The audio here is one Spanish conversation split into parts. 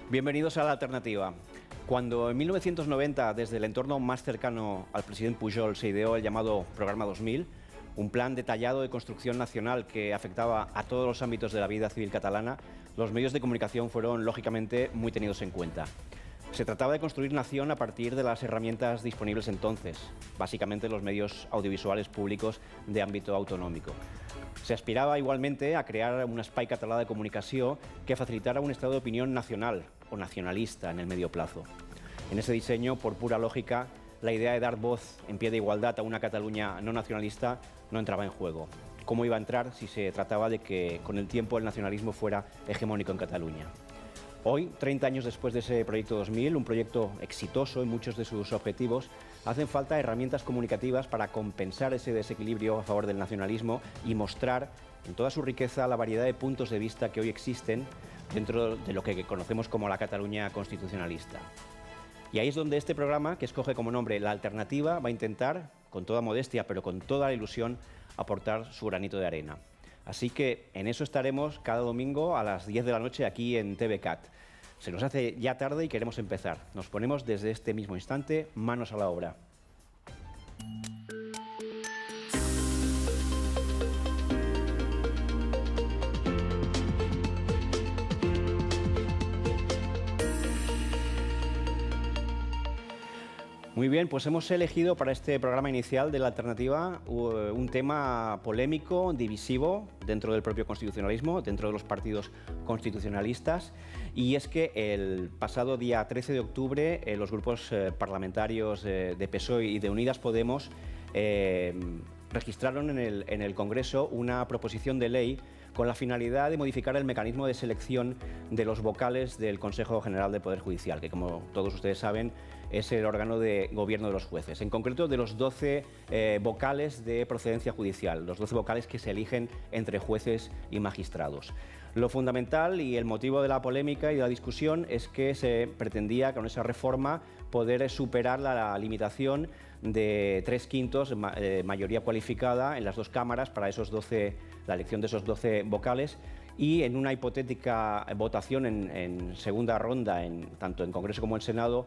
Bienvenidos a La Alternativa. Cuando en 1990, desde el entorno más cercano al presidente Pujol, se ideó el llamado Programa 2000, un plan detallado de construcción nacional que afectaba a todos los ámbitos de la vida civil catalana, los medios de comunicación fueron, lógicamente, muy tenidos en cuenta. Se trataba de construir nación a partir de las herramientas disponibles entonces, básicamente los medios audiovisuales públicos de ámbito autonómico. Se aspirava igualmente a crear un espai català de comunicació que facilitara un estado de opinión nacional o nacionalista en el medio plazo. En ese diseño, por pura lógica, la idea de dar voz en pie de igualdad a una Cataluña no nacionalista no entraba en juego. ¿Cómo iba a entrar si se trataba de que con el tiempo el nacionalismo fuera hegemónico en Cataluña? Hoy, 30 años después de ese proyecto 2000, un proyecto exitoso en muchos de sus objetivos, hacen falta herramientas comunicativas para compensar ese desequilibrio a favor del nacionalismo y mostrar en toda su riqueza la variedad de puntos de vista que hoy existen dentro de lo que conocemos como la Cataluña constitucionalista. Y ahí es donde este programa, que escoge como nombre La Alternativa, va a intentar, con toda modestia pero con toda la ilusión, aportar su granito de arena. Así que en eso estaremos cada domingo a las 10 de la noche aquí en TVCAT. Se nos hace ya tarde y queremos empezar. Nos ponemos desde este mismo instante manos a la obra. Muy bien, pues hemos elegido para este programa inicial de La Alternativa un tema polémico, divisivo dentro del propio constitucionalismo, dentro de los partidos constitucionalistas, y es que el pasado día 13 de octubre los grupos parlamentarios de PSOE y de Unidas Podemos registraron en el Congreso una proposición de ley con la finalidad de modificar el mecanismo de selección de los vocales del Consejo General del Poder Judicial, que como todos ustedes saben es el órgano de gobierno de los jueces, en concreto de los 12 vocales de procedencia judicial, los 12 vocales que se eligen entre jueces y magistrados. Lo fundamental y el motivo de la polémica y de la discusión es que se pretendía con esa reforma poder superar la limitación de 3/5 mayoría cualificada en las dos cámaras para la elección de esos 12 vocales, y en una hipotética votación en segunda ronda, tanto en Congreso como en Senado,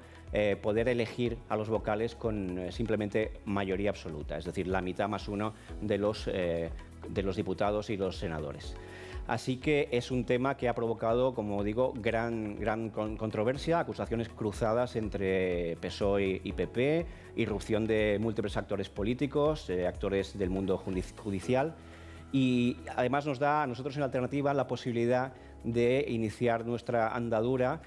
poder elegir a los vocales con simplemente mayoría absoluta, es decir, la mitad más uno de los diputados y los senadores. Así que es un tema que ha provocado, como digo, gran controversia, acusaciones cruzadas entre PSOE y PP, irrupción de múltiples actores políticos, actores del mundo judicial, y además nos da a nosotros en Alternativa la posibilidad de iniciar nuestra andadura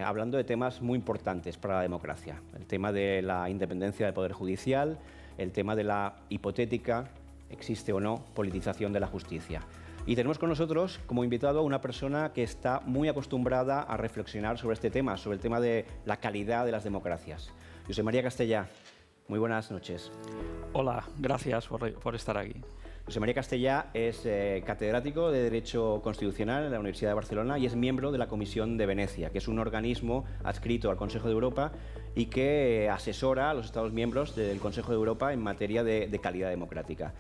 hablando de temas muy importantes para la democracia. El tema de la independencia del Poder Judicial, el tema de la hipotética, existe o no, politización de la justicia. Y tenemos con nosotros como invitado a una persona que está muy acostumbrada a reflexionar sobre este tema, sobre el tema de la calidad de las democracias. José María Castellà, muy buenas noches. Hola, gracias por estar aquí. José María Castellà es catedrático de Derecho Constitucional en la Universidad de Barcelona y es miembro de la Comisión de Venecia, que es un organismo adscrito al Consejo de Europa y que asesora a los Estados miembros del Consejo de Europa en materia de calidad democrática.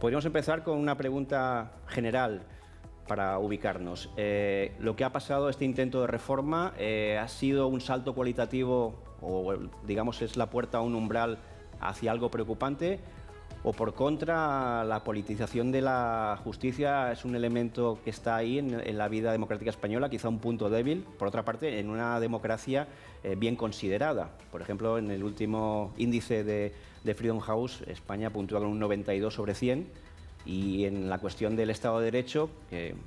Podríamos empezar con una pregunta general para ubicarnos. Lo que ha pasado, este intento de reforma, ¿ha sido un salto cualitativo o, digamos, es la puerta a un umbral hacia algo preocupante? ¿O por contra, la politización de la justicia es un elemento que está ahí en la vida democrática española, quizá un punto débil, por otra parte, en una democracia bien considerada? Por ejemplo, en el último índice de Freedom House, España puntúa con un 92 sobre 100, y en la cuestión del Estado de Derecho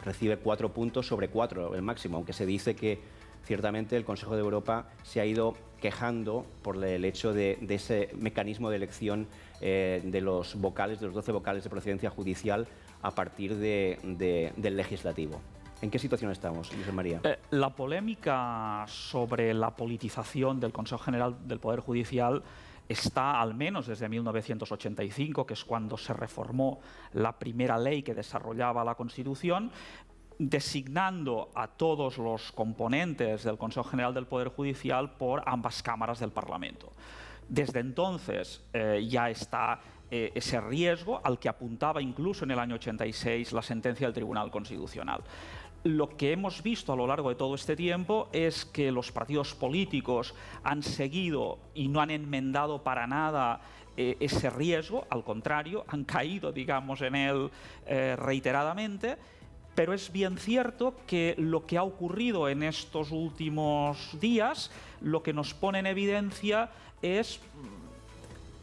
recibe 4 puntos sobre 4, el máximo, aunque se dice que ciertamente el Consejo de Europa se ha ido quejando por el hecho de ese mecanismo de elección de los vocales, de los 12 vocales de procedencia judicial a partir del legislativo. ¿En qué situación estamos, José María? La polémica sobre la politización del Consejo General del Poder Judicial está al menos desde 1985, que es cuando se reformó la primera ley que desarrollaba la Constitución, designando a todos los componentes del Consejo General del Poder Judicial por ambas cámaras del Parlamento. Desde entonces ya está ese riesgo al que apuntaba incluso en el año 86 la sentencia del Tribunal Constitucional. lo que hemos visto a lo largo de todo este tiempo es que los partidos políticos han seguido y no han enmendado para nada ese riesgo, al contrario, han caído, digamos, en él reiteradamente, pero es bien cierto que lo que ha ocurrido en estos últimos días, lo que nos pone en evidencia es,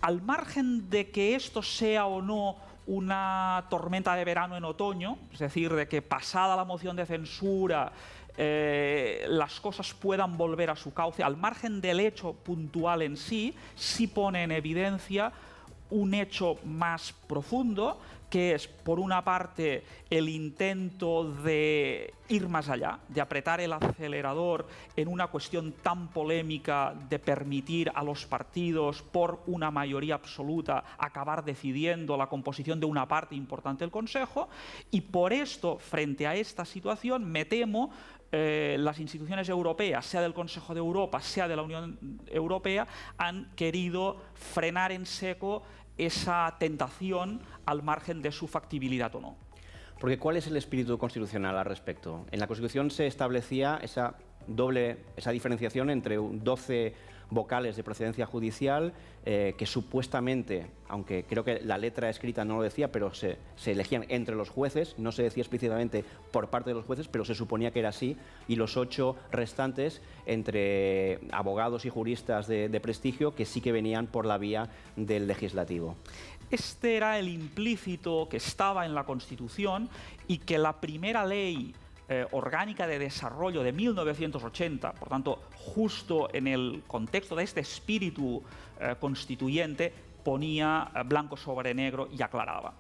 al margen de que esto sea o no una tormenta de verano en otoño, es decir, de que pasada la moción de censura las cosas puedan volver a su cauce, al margen del hecho puntual en sí, sí pone en evidencia un hecho más profundo, que es, por una parte, el intento de ir más allá, de apretar el acelerador en una cuestión tan polémica de permitir a los partidos, por una mayoría absoluta, acabar decidiendo la composición de una parte importante del Consejo, y por esto, frente a esta situación, me temo, las instituciones europeas, sea del Consejo de Europa, sea de la Unión Europea, han querido frenar en seco esa tentación al margen de su factibilidad o no. Porque ¿cuál es el espíritu constitucional al respecto? En la Constitución se establecía esa diferenciación entre 12 vocales de procedencia judicial que supuestamente, aunque creo que la letra escrita no lo decía, pero se elegían entre los jueces, no se decía explícitamente por parte de los jueces, pero se suponía que era así, y los 8 restantes entre abogados y juristas de prestigio que sí que venían por la vía del legislativo. Este era el implícito que estaba en la Constitución y que la primera ley orgánica de desarrollo de 1980, por tanto, justo en el contexto de este espíritu constituyente, ponía blanco sobre negro y aclaraba.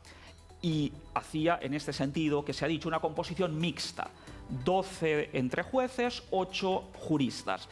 Y hacía, en este sentido, que se ha dicho, una composición mixta, 12 entre jueces, 8 juristas.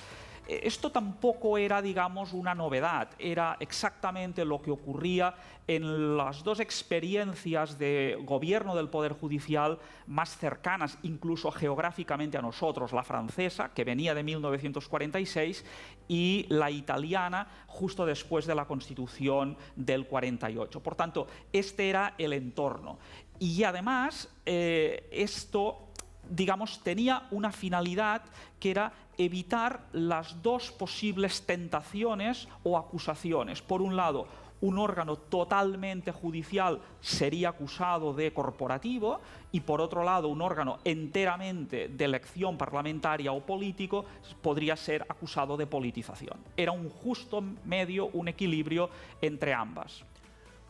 Esto tampoco era, digamos, una novedad, era exactamente lo que ocurría en las dos experiencias de gobierno del Poder Judicial más cercanas, incluso geográficamente a nosotros, la francesa, que venía de 1946, y la italiana, justo después de la Constitución del 48. Por tanto, este era el entorno. Y además, esto, digamos, tenía una finalidad que era evitar las dos posibles tentaciones o acusaciones. Por un lado, un órgano totalmente judicial sería acusado de corporativo, y por otro lado, un órgano enteramente de elección parlamentaria o político podría ser acusado de politización. Era un justo medio, un equilibrio entre ambas.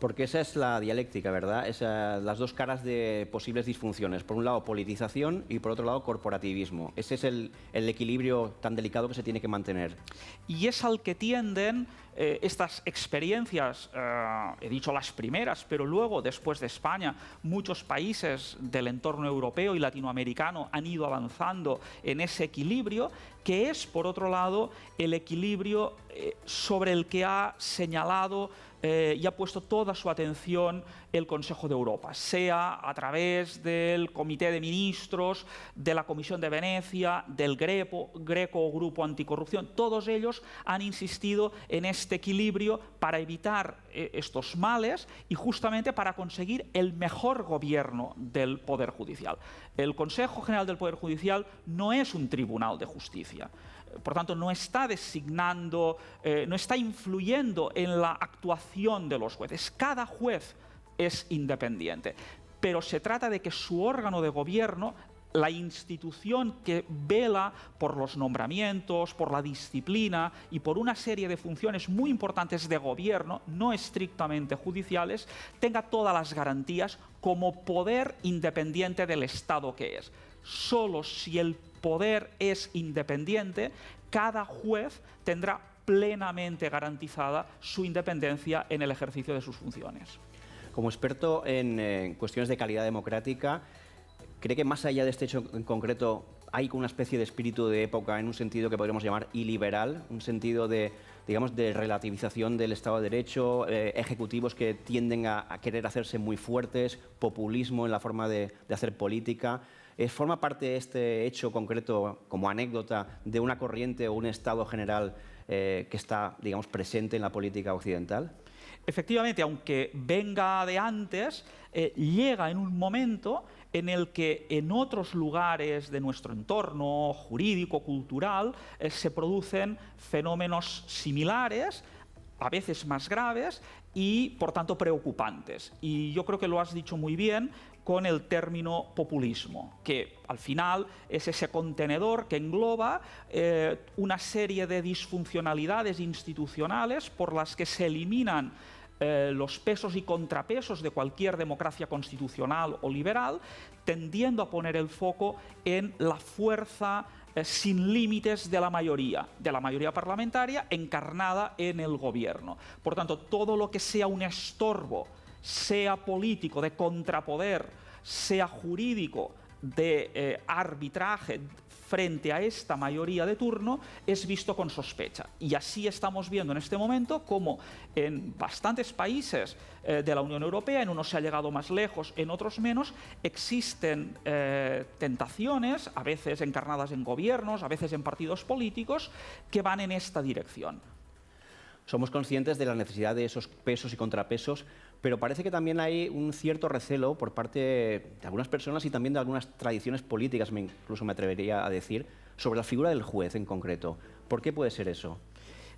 Porque esa es la dialéctica, ¿verdad? Las dos caras de posibles disfunciones. Por un lado, politización, y por otro lado, corporativismo. Ese es el equilibrio tan delicado que se tiene que mantener. Y es al que tienden estas experiencias, he dicho las primeras, pero luego, después de España, muchos países del entorno europeo y latinoamericano han ido avanzando en ese equilibrio, que es, por otro lado, el equilibrio sobre el que ha señalado y ha puesto toda su atención el Consejo de Europa, sea a través del Comité de Ministros, de la Comisión de Venecia, del Greco o Grupo Anticorrupción. Todos ellos han insistido en este equilibrio para evitar estos males y justamente para conseguir el mejor gobierno del Poder Judicial. El Consejo General del Poder Judicial no es un tribunal de justicia. Por tanto, no está designando, no está influyendo en la actuación de los jueces. Cada juez es independiente, pero se trata de que su órgano de gobierno, la institución que vela por los nombramientos, por la disciplina y por una serie de funciones muy importantes de gobierno, no estrictamente judiciales, tenga todas las garantías como poder independiente del Estado que es. Solo si el poder es independiente, cada juez tendrá plenamente garantizada su independencia en el ejercicio de sus funciones. Como experto en cuestiones de calidad democrática, ¿cree que más allá de este hecho en concreto hay una especie de espíritu de época en un sentido que podríamos llamar iliberal, un sentido de, digamos, de relativización del Estado de Derecho, ejecutivos que tienden a querer hacerse muy fuertes, populismo en la forma de hacer política? ¿Forma parte este hecho concreto, como anécdota, de una corriente o un estado general que está, digamos, presente en la política occidental? Efectivamente, aunque venga de antes, llega en un momento en el que en otros lugares de nuestro entorno jurídico, cultural, se producen fenómenos similares, a veces más graves y, por tanto, preocupantes. Y yo creo que lo has dicho muy bien con el término populismo, que al final es ese contenedor que engloba una serie de disfuncionalidades institucionales por las que se eliminan los pesos y contrapesos de cualquier democracia constitucional o liberal, tendiendo a poner el foco en la fuerza sin límites de la mayoría parlamentaria encarnada en el gobierno. Por tanto, todo lo que sea un estorbo, sea político, de contrapoder, sea jurídico, de arbitraje frente a esta mayoría de turno, es visto con sospecha. Y así estamos viendo en este momento cómo en bastantes países de la Unión Europea, en unos se ha llegado más lejos, en otros menos, existen tentaciones, a veces encarnadas en gobiernos, a veces en partidos políticos, que van en esta dirección. Somos conscientes de la necesidad de esos pesos y contrapesos, pero parece que también hay un cierto recelo por parte de algunas personas y también de algunas tradiciones políticas, incluso me atrevería a decir, sobre la figura del juez en concreto. ¿Por qué puede ser eso?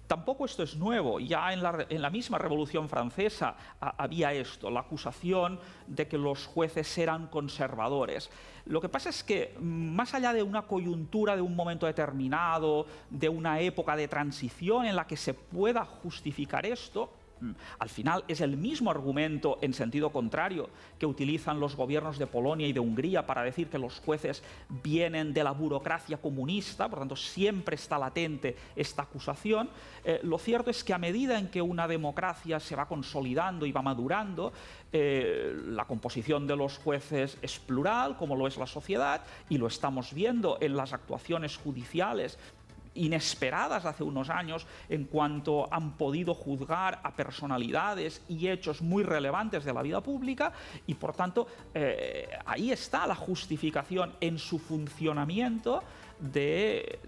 Tampoco esto es nuevo. Ya en la misma Revolución Francesa había esto, la acusación de que los jueces eran conservadores. Lo que pasa es que, más allá de una coyuntura de un momento determinado, de una época de transición en la que se pueda justificar esto, al final es el mismo argumento en sentido contrario que utilizan los gobiernos de Polonia y de Hungría para decir que los jueces vienen de la burocracia comunista, por tanto siempre está latente esta acusación. Lo cierto es que a medida en que una democracia se va consolidando y va madurando, la composición de los jueces es plural, como lo es la sociedad, y lo estamos viendo en las actuaciones judiciales inesperadas hace unos años en cuanto han podido juzgar a personalidades y hechos muy relevantes de la vida pública y, por tanto, ahí está la justificación en su funcionamiento de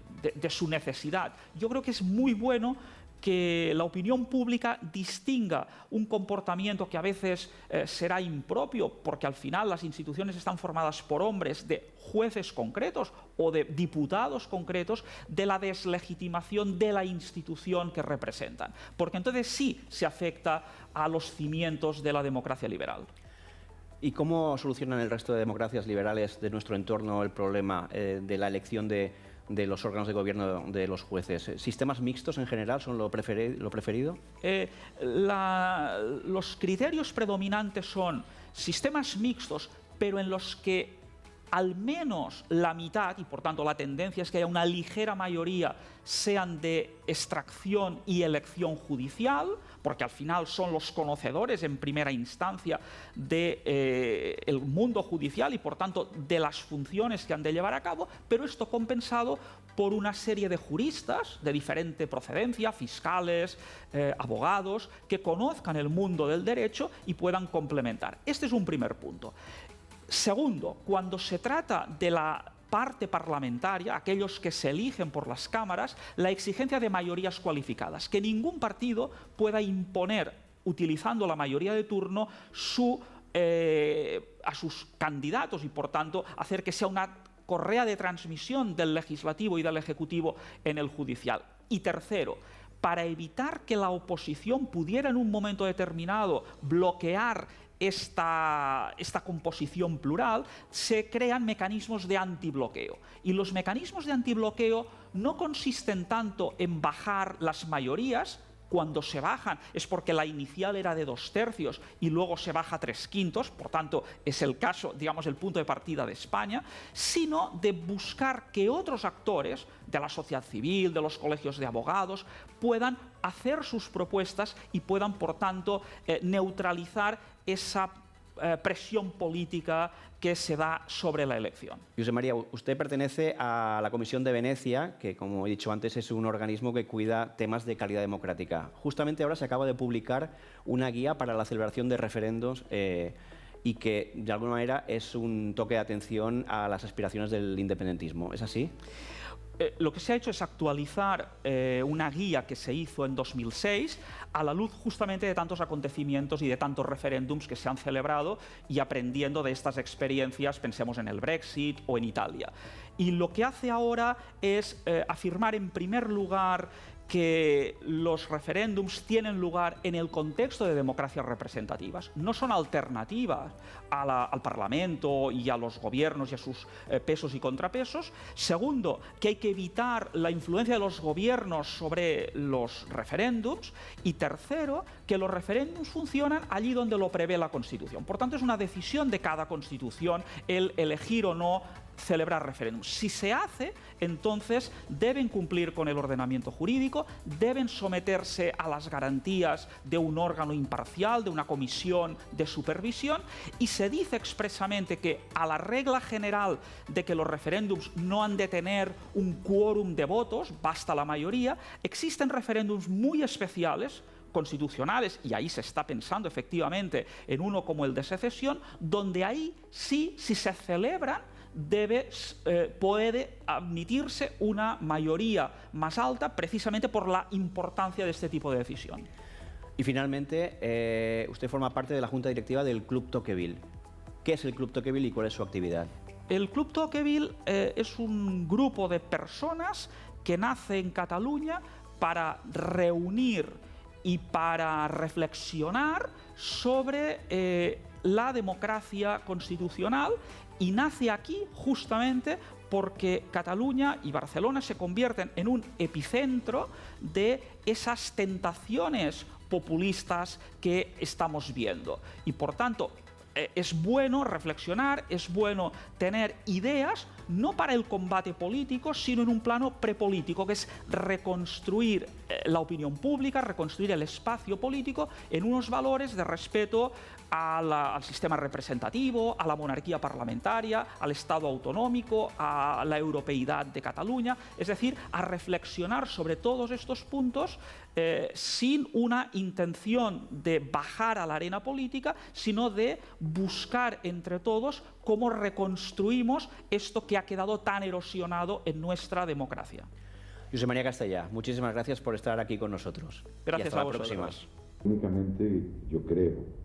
su necesidad. Yo creo que es muy bueno que la opinión pública distinga un comportamiento que a veces será impropio, porque al final las instituciones están formadas por hombres, de jueces concretos o de diputados concretos, de la deslegitimación de la institución que representan. Porque entonces sí se afecta a los cimientos de la democracia liberal. ¿Y cómo solucionan el resto de democracias liberales de nuestro entorno el problema de la elección de los órganos de gobierno de los jueces? ¿Sistemas mixtos en general son lo preferido? Los criterios predominantes son sistemas mixtos, pero en los que al menos la mitad, y por tanto la tendencia es que haya una ligera mayoría, sean de extracción y elección judicial, porque al final son los conocedores en primera instancia del mundo judicial y por tanto de las funciones que han de llevar a cabo, pero esto compensado por una serie de juristas de diferente procedencia, fiscales, abogados, que conozcan el mundo del derecho y puedan complementar. Este es un primer punto. Segundo, cuando se trata de la parte parlamentaria, aquellos que se eligen por las cámaras, la exigencia de mayorías cualificadas, que ningún partido pueda imponer, utilizando la mayoría de turno, a sus candidatos y, por tanto, hacer que sea una correa de transmisión del legislativo y del ejecutivo en el judicial. Y tercero, para evitar que la oposición pudiera en un momento determinado bloquear esta composición plural, se crean mecanismos de antibloqueo. Y los mecanismos de antibloqueo no consisten tanto en bajar las mayorías. Cuando se bajan es porque la inicial era de 2/3 y luego se baja a 3/5, por tanto es el caso, digamos, el punto de partida de España, sino de buscar que otros actores de la sociedad civil, de los colegios de abogados, puedan hacer sus propuestas y puedan, por tanto, neutralizar esa presión política que se da sobre la elección. Josep María, usted pertenece a la Comisión de Venecia, que, como he dicho antes, es un organismo que cuida temas de calidad democrática. Justamente ahora se acaba de publicar una guía para la celebración de referendos y que de alguna manera es un toque de atención a las aspiraciones del independentismo. ¿Es así? Lo que se ha hecho es actualizar una guía que se hizo en 2006 a la luz justamente de tantos acontecimientos y de tantos referéndums que se han celebrado y aprendiendo de estas experiencias, pensemos en el Brexit o en Italia. Y lo que hace ahora es afirmar en primer lugar que los referéndums tienen lugar en el contexto de democracias representativas, no son alternativas al Parlamento y a los gobiernos y a sus pesos y contrapesos. Segundo, que hay que evitar la influencia de los gobiernos sobre los referéndums. Y tercero, que los referéndums funcionan allí donde lo prevé la Constitución. Por tanto, es una decisión de cada Constitución el elegir o no celebrar referéndums. Si se hace, entonces deben cumplir con el ordenamiento jurídico, deben someterse a las garantías de un órgano imparcial, de una comisión de supervisión, y se dice expresamente que a la regla general de que los referéndums no han de tener un quórum de votos, basta la mayoría, existen referéndums muy especiales, constitucionales, y ahí se está pensando efectivamente en uno como el de secesión, donde ahí sí, si se celebran, puede admitirse una mayoría más alta precisamente por la importancia de este tipo de decisión. Y finalmente, usted forma parte de la Junta Directiva del Club Tocqueville. ¿Qué es el Club Tocqueville y cuál es su actividad? El Club Tocqueville es un grupo de personas que nace en Cataluña para reunir y para reflexionar sobre la democracia constitucional, y nace aquí justamente porque Cataluña y Barcelona se convierten en un epicentro de esas tentaciones populistas que estamos viendo. Y por tanto, es bueno reflexionar, es bueno tener ideas, no para el combate político, sino en un plano prepolítico, que es reconstruir la opinión pública, reconstruir el espacio político en unos valores de respeto al sistema representativo, a la monarquía parlamentaria, al Estado autonómico, a la europeidad de Cataluña, es decir, a reflexionar sobre todos estos puntos sin una intención de bajar a la arena política, sino de buscar entre todos cómo reconstruimos esto que ha quedado tan erosionado en nuestra democracia. José María Castellà, muchísimas gracias por estar aquí con nosotros. Gracias y hasta a la vosotros. próxima. Únicamente yo creo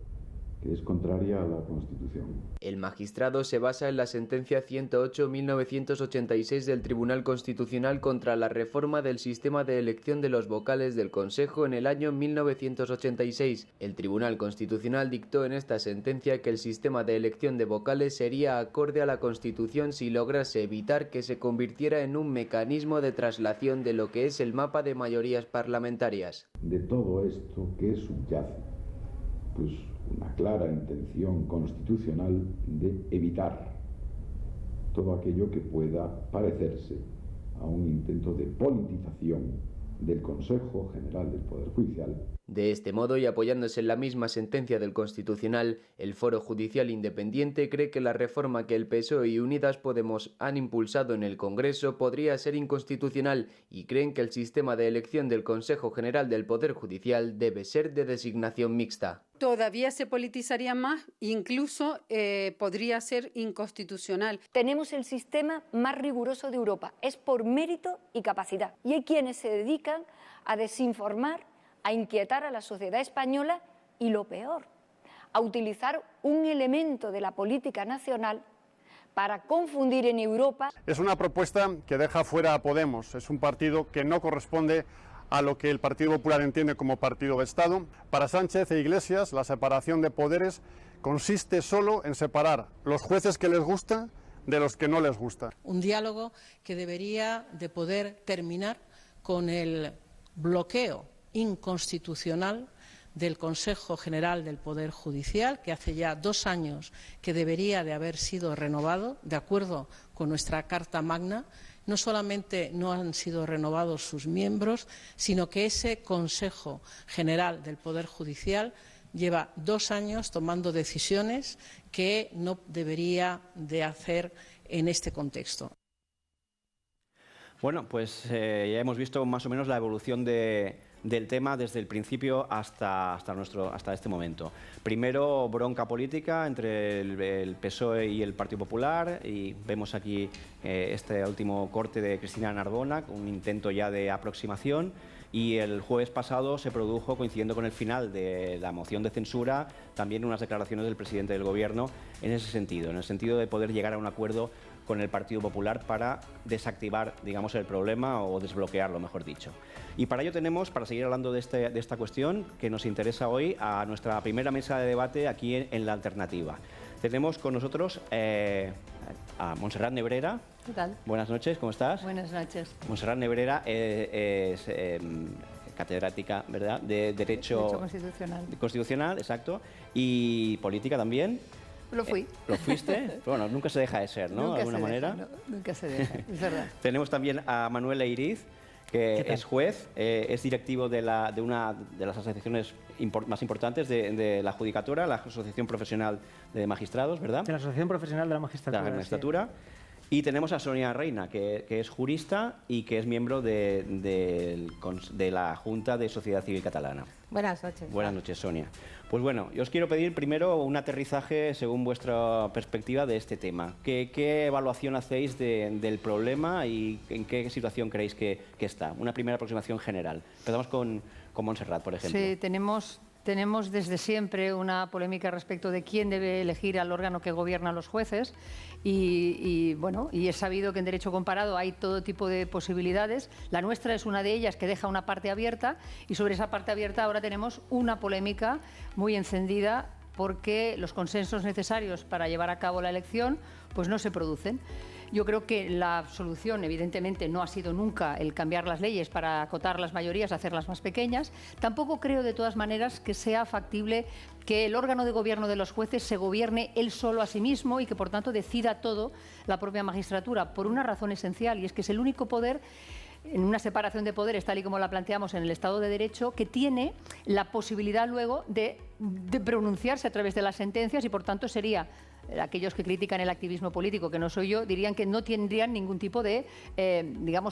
que es contraria a la Constitución. El magistrado se basa en la sentencia 108/1986 del Tribunal Constitucional contra la reforma del sistema de elección de los vocales del Consejo en el año 1986. El Tribunal Constitucional dictó en esta sentencia que el sistema de elección de vocales sería acorde a la Constitución si lograse evitar que se convirtiera en un mecanismo de traslación de lo que es el mapa de mayorías parlamentarias. De todo esto, ¿qué subyace? Pues una clara intención constitucional de evitar todo aquello que pueda parecerse a un intento de politización del Consejo General del Poder Judicial. De este modo, y apoyándose en la misma sentencia del Constitucional, el Foro Judicial Independiente cree que la reforma que el PSOE y Unidas Podemos han impulsado en el Congreso podría ser inconstitucional y creen que el sistema de elección del Consejo General del Poder Judicial debe ser de designación mixta. Todavía se politizaría más, incluso podría ser inconstitucional. Tenemos el sistema más riguroso de Europa, es por mérito y capacidad. Y hay quienes se dedican a desinformar, a inquietar a la sociedad española y, lo peor, a utilizar un elemento de la política nacional para confundir en Europa. Es una propuesta que deja fuera a Podemos, es un partido que no corresponde a lo que el Partido Popular entiende como partido de Estado. Para Sánchez e Iglesias, la separación de poderes consiste solo en separar los jueces que les gusta de los que no les gusta. Un diálogo que debería de poder terminar con el bloqueo inconstitucional del Consejo General del Poder Judicial, que hace ya 2 años que debería de haber sido renovado, de acuerdo con nuestra Carta Magna. No solamente no han sido renovados sus miembros, sino que ese Consejo General del Poder Judicial lleva 2 años tomando decisiones que no debería de hacer en este contexto. Bueno, pues ya hemos visto más o menos la evolución de del tema desde el principio hasta este momento. Primero, bronca política entre el PSOE y el Partido Popular, y vemos aquí este último corte de Cristina Narbona, un intento ya de aproximación, y el jueves pasado se produjo, coincidiendo con el final de la moción de censura, también unas declaraciones del presidente del Gobierno en ese sentido, en el sentido de poder llegar a un acuerdo con el Partido Popular para desactivar, digamos, el problema o desbloquearlo, mejor dicho. Y para ello tenemos, para seguir hablando de esta cuestión que nos interesa hoy, a nuestra primera mesa de debate aquí en La Alternativa. Tenemos con nosotros a Montserrat Nebrera. ¿Qué tal? Buenas noches, ¿cómo estás? Buenas noches. Montserrat Nebrera es catedrática, ¿verdad?, de Derecho Constitucional, exacto, y política también. Lo fui. ¿Lo fuiste? Bueno, nunca se deja de ser, ¿no? De alguna manera. Nunca se deja, es verdad. Tenemos también a Manuel Leiriz, que es juez, es directivo de una de las asociaciones más importantes de la Judicatura, la Asociación Profesional de Magistrados, ¿verdad? De la Asociación Profesional de la Magistratura. De la Magistratura. Sí. Y tenemos a Sonia Reina, que es jurista y que es miembro de la Junta de Sociedad Civil Catalana. Buenas noches. Buenas noches, Sonia. Pues bueno, yo os quiero pedir primero un aterrizaje según vuestra perspectiva de este tema. ¿Qué evaluación hacéis del problema y en qué situación creéis que está? Una primera aproximación general. Empezamos con Montserrat, por ejemplo. Sí, tenemos desde siempre una polémica respecto de quién debe elegir al órgano que gobierna a los jueces y es sabido que en derecho comparado hay todo tipo de posibilidades. La nuestra es una de ellas que deja una parte abierta y sobre esa parte abierta ahora tenemos una polémica muy encendida porque los consensos necesarios para llevar a cabo la elección pues no se producen. Yo creo que la solución, evidentemente, no ha sido nunca el cambiar las leyes para acotar las mayorías, hacerlas más pequeñas. Tampoco creo, de todas maneras, que sea factible que el órgano de gobierno de los jueces se gobierne él solo a sí mismo y que, por tanto, decida todo la propia magistratura, por una razón esencial, y es que es el único poder en una separación de poderes, tal y como la planteamos en el Estado de Derecho, que tiene la posibilidad luego de pronunciarse a través de las sentencias y, por tanto, sería... Aquellos que critican el activismo político, que no soy yo, dirían que no tendrían ningún tipo de,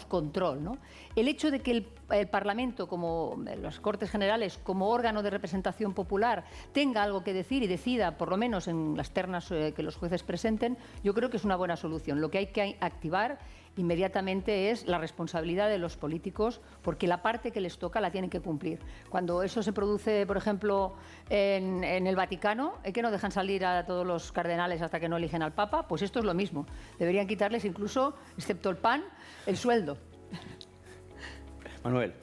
control, ¿no? El hecho de que el Parlamento, como las Cortes Generales, como órgano de representación popular, tenga algo que decir y decida, por lo menos en las ternas que los jueces presenten, yo creo que es una buena solución. Lo que hay que activar inmediatamente es la responsabilidad de los políticos, porque la parte que les toca la tienen que cumplir. Cuando eso se produce, por ejemplo, en el Vaticano, que no dejan salir a todos los cardenales hasta que no eligen al Papa, pues esto es lo mismo. Deberían quitarles incluso, excepto el pan, el sueldo. Manuel.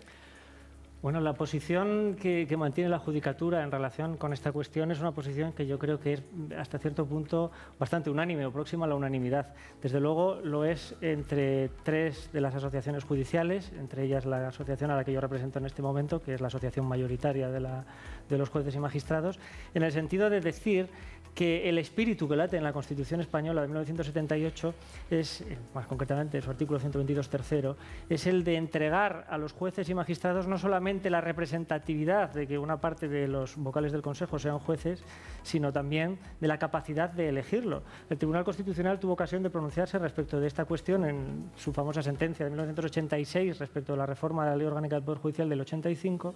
Bueno, la posición que mantiene la Judicatura en relación con esta cuestión es una posición que yo creo que es hasta cierto punto bastante unánime o próxima a la unanimidad. Desde luego lo es entre tres de las asociaciones judiciales, entre ellas la asociación a la que yo represento en este momento, que es la asociación mayoritaria de los jueces y magistrados, en el sentido de decir que el espíritu que late en la Constitución española de 1978 es, más concretamente su artículo 122 tercero, es el de entregar a los jueces y magistrados no solamente la representatividad de que una parte de los vocales del Consejo sean jueces, sino también de la capacidad de elegirlo. El Tribunal Constitucional tuvo ocasión de pronunciarse respecto de esta cuestión en su famosa sentencia de 1986 respecto a la reforma de la Ley Orgánica del Poder Judicial del 85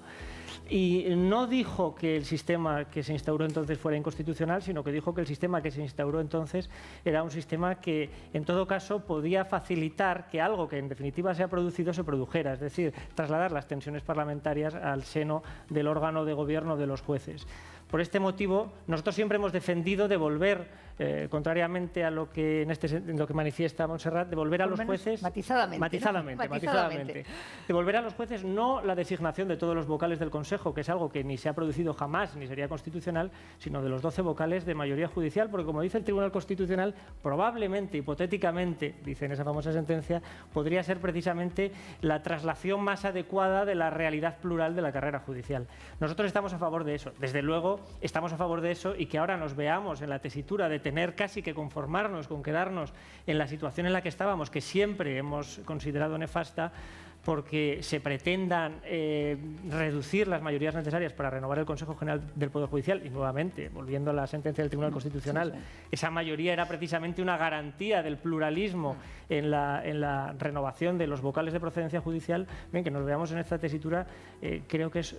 y no dijo que el sistema que se instauró entonces fuera inconstitucional, sino que dijo que el sistema que se instauró entonces era un sistema que, en todo caso, podía facilitar que algo que en definitiva se ha producido se produjera, es decir, trasladar las tensiones parlamentarias al seno del órgano de gobierno de los jueces. Por este motivo, nosotros siempre hemos defendido devolver, contrariamente a lo que en lo que manifiesta Montserrat, devolver a los jueces matizadamente. Devolver a los jueces no la designación de todos los vocales del Consejo, que es algo que ni se ha producido jamás ni sería constitucional, sino de los 12 vocales de mayoría judicial, porque como dice el Tribunal Constitucional, probablemente, hipotéticamente, dice en esa famosa sentencia, podría ser precisamente la traslación más adecuada de la realidad plural de la carrera judicial. Nosotros estamos a favor de eso. Desde luego, estamos a favor de eso y que ahora nos veamos en la tesitura de tener casi que conformarnos con quedarnos en la situación en la que estábamos, que siempre hemos considerado nefasta, porque se pretendan reducir las mayorías necesarias para renovar el Consejo General del Poder Judicial, y nuevamente, volviendo a la sentencia del Tribunal Constitucional, esa mayoría era precisamente una garantía del pluralismo en la renovación de los vocales de procedencia judicial. Bien, que nos veamos en esta tesitura, creo que es...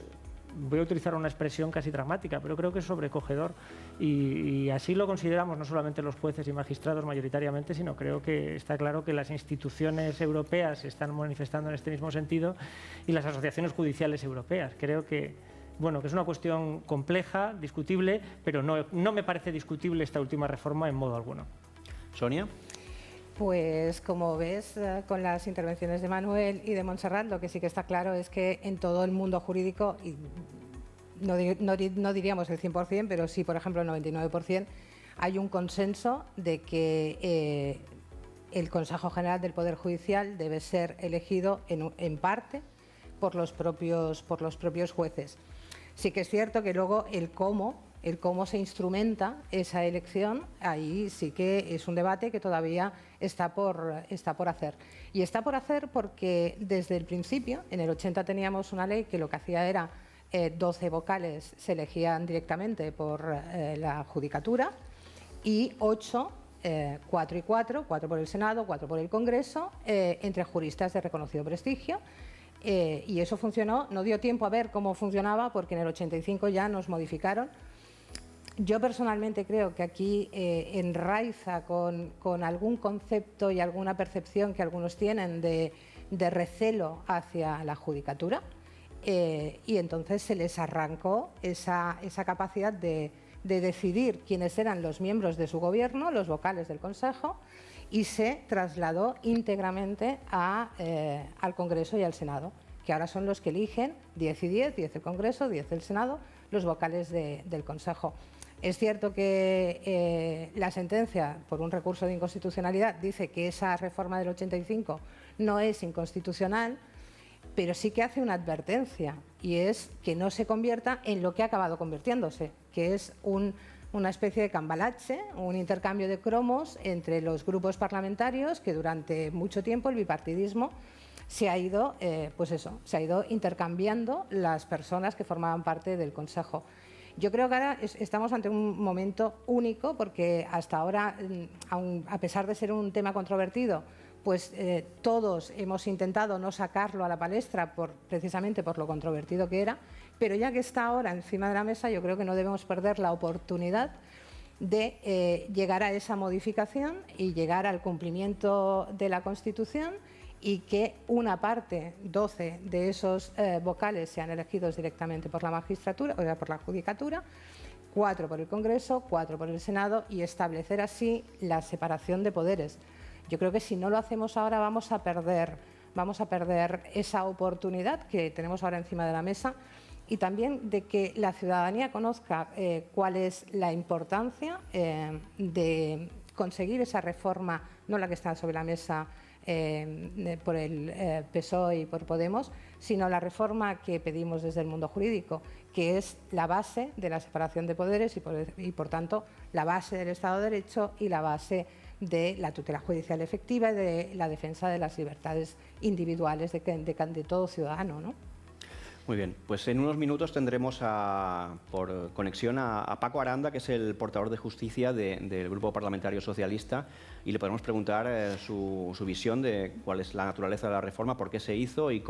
Voy a utilizar una expresión casi dramática, pero creo que es sobrecogedor y así lo consideramos no solamente los jueces y magistrados mayoritariamente, sino creo que está claro que las instituciones europeas se están manifestando en este mismo sentido y las asociaciones judiciales europeas. Creo que, bueno, que es una cuestión compleja, discutible, pero no me parece discutible esta última reforma en modo alguno. Sonia. Pues como ves, con las intervenciones de Manuel y de Montserrat, lo que sí que está claro es que en todo el mundo jurídico, y no diríamos el 100%, pero sí, por ejemplo, el 99%, hay un consenso de que el Consejo General del Poder Judicial debe ser elegido en parte por los propios jueces. Sí que es cierto que luego el cómo se instrumenta esa elección, ahí sí que es un debate que todavía está por hacer. Y está por hacer porque desde el principio, en el 80 teníamos una ley que lo que hacía era 12 vocales se elegían directamente por la Judicatura y 8, 4 y 4 por el Senado, 4 por el Congreso, entre juristas de reconocido prestigio. Y eso funcionó, no dio tiempo a ver cómo funcionaba porque en el 85 ya nos modificaron. Yo personalmente creo que aquí enraiza con algún concepto y alguna percepción que algunos tienen de recelo hacia la judicatura y entonces se les arrancó esa capacidad de decidir quiénes eran los miembros de su gobierno, los vocales del Consejo, y se trasladó íntegramente al Congreso y al Senado, que ahora son los que eligen 10 y 10 el Congreso, 10 el Senado, los vocales del Consejo. Es cierto que la sentencia, por un recurso de inconstitucionalidad, dice que esa reforma del 85 no es inconstitucional, pero sí que hace una advertencia, y es que no se convierta en lo que ha acabado convirtiéndose, que es una especie de cambalache, un intercambio de cromos entre los grupos parlamentarios, que durante mucho tiempo el bipartidismo se ha ido intercambiando las personas que formaban parte del Consejo. Yo creo que ahora estamos ante un momento único porque hasta ahora, a pesar de ser un tema controvertido, pues todos hemos intentado no sacarlo a la palestra precisamente por lo controvertido que era, pero ya que está ahora encima de la mesa, yo creo que no debemos perder la oportunidad de llegar a esa modificación y llegar al cumplimiento de la Constitución y que una parte, 12 de esos vocales sean elegidos directamente por la magistratura, o sea, por la Judicatura, 4 por el Congreso, 4 por el Senado y establecer así la separación de poderes. Yo creo que si no lo hacemos ahora vamos a perder esa oportunidad que tenemos ahora encima de la mesa y también de que la ciudadanía conozca cuál es la importancia de conseguir esa reforma, no la que está sobre la mesa por el PSOE y por Podemos, sino la reforma que pedimos desde el mundo jurídico, que es la base de la separación de poderes y por tanto, la base del Estado de Derecho y la base de la tutela judicial efectiva y de la defensa de las libertades individuales de todo ciudadano, ¿no? Muy bien, pues en unos minutos tendremos por conexión a Paco Aranda, que es el portador de justicia del Grupo Parlamentario Socialista, y le podemos preguntar su visión de cuál es la naturaleza de la reforma, por qué se hizo y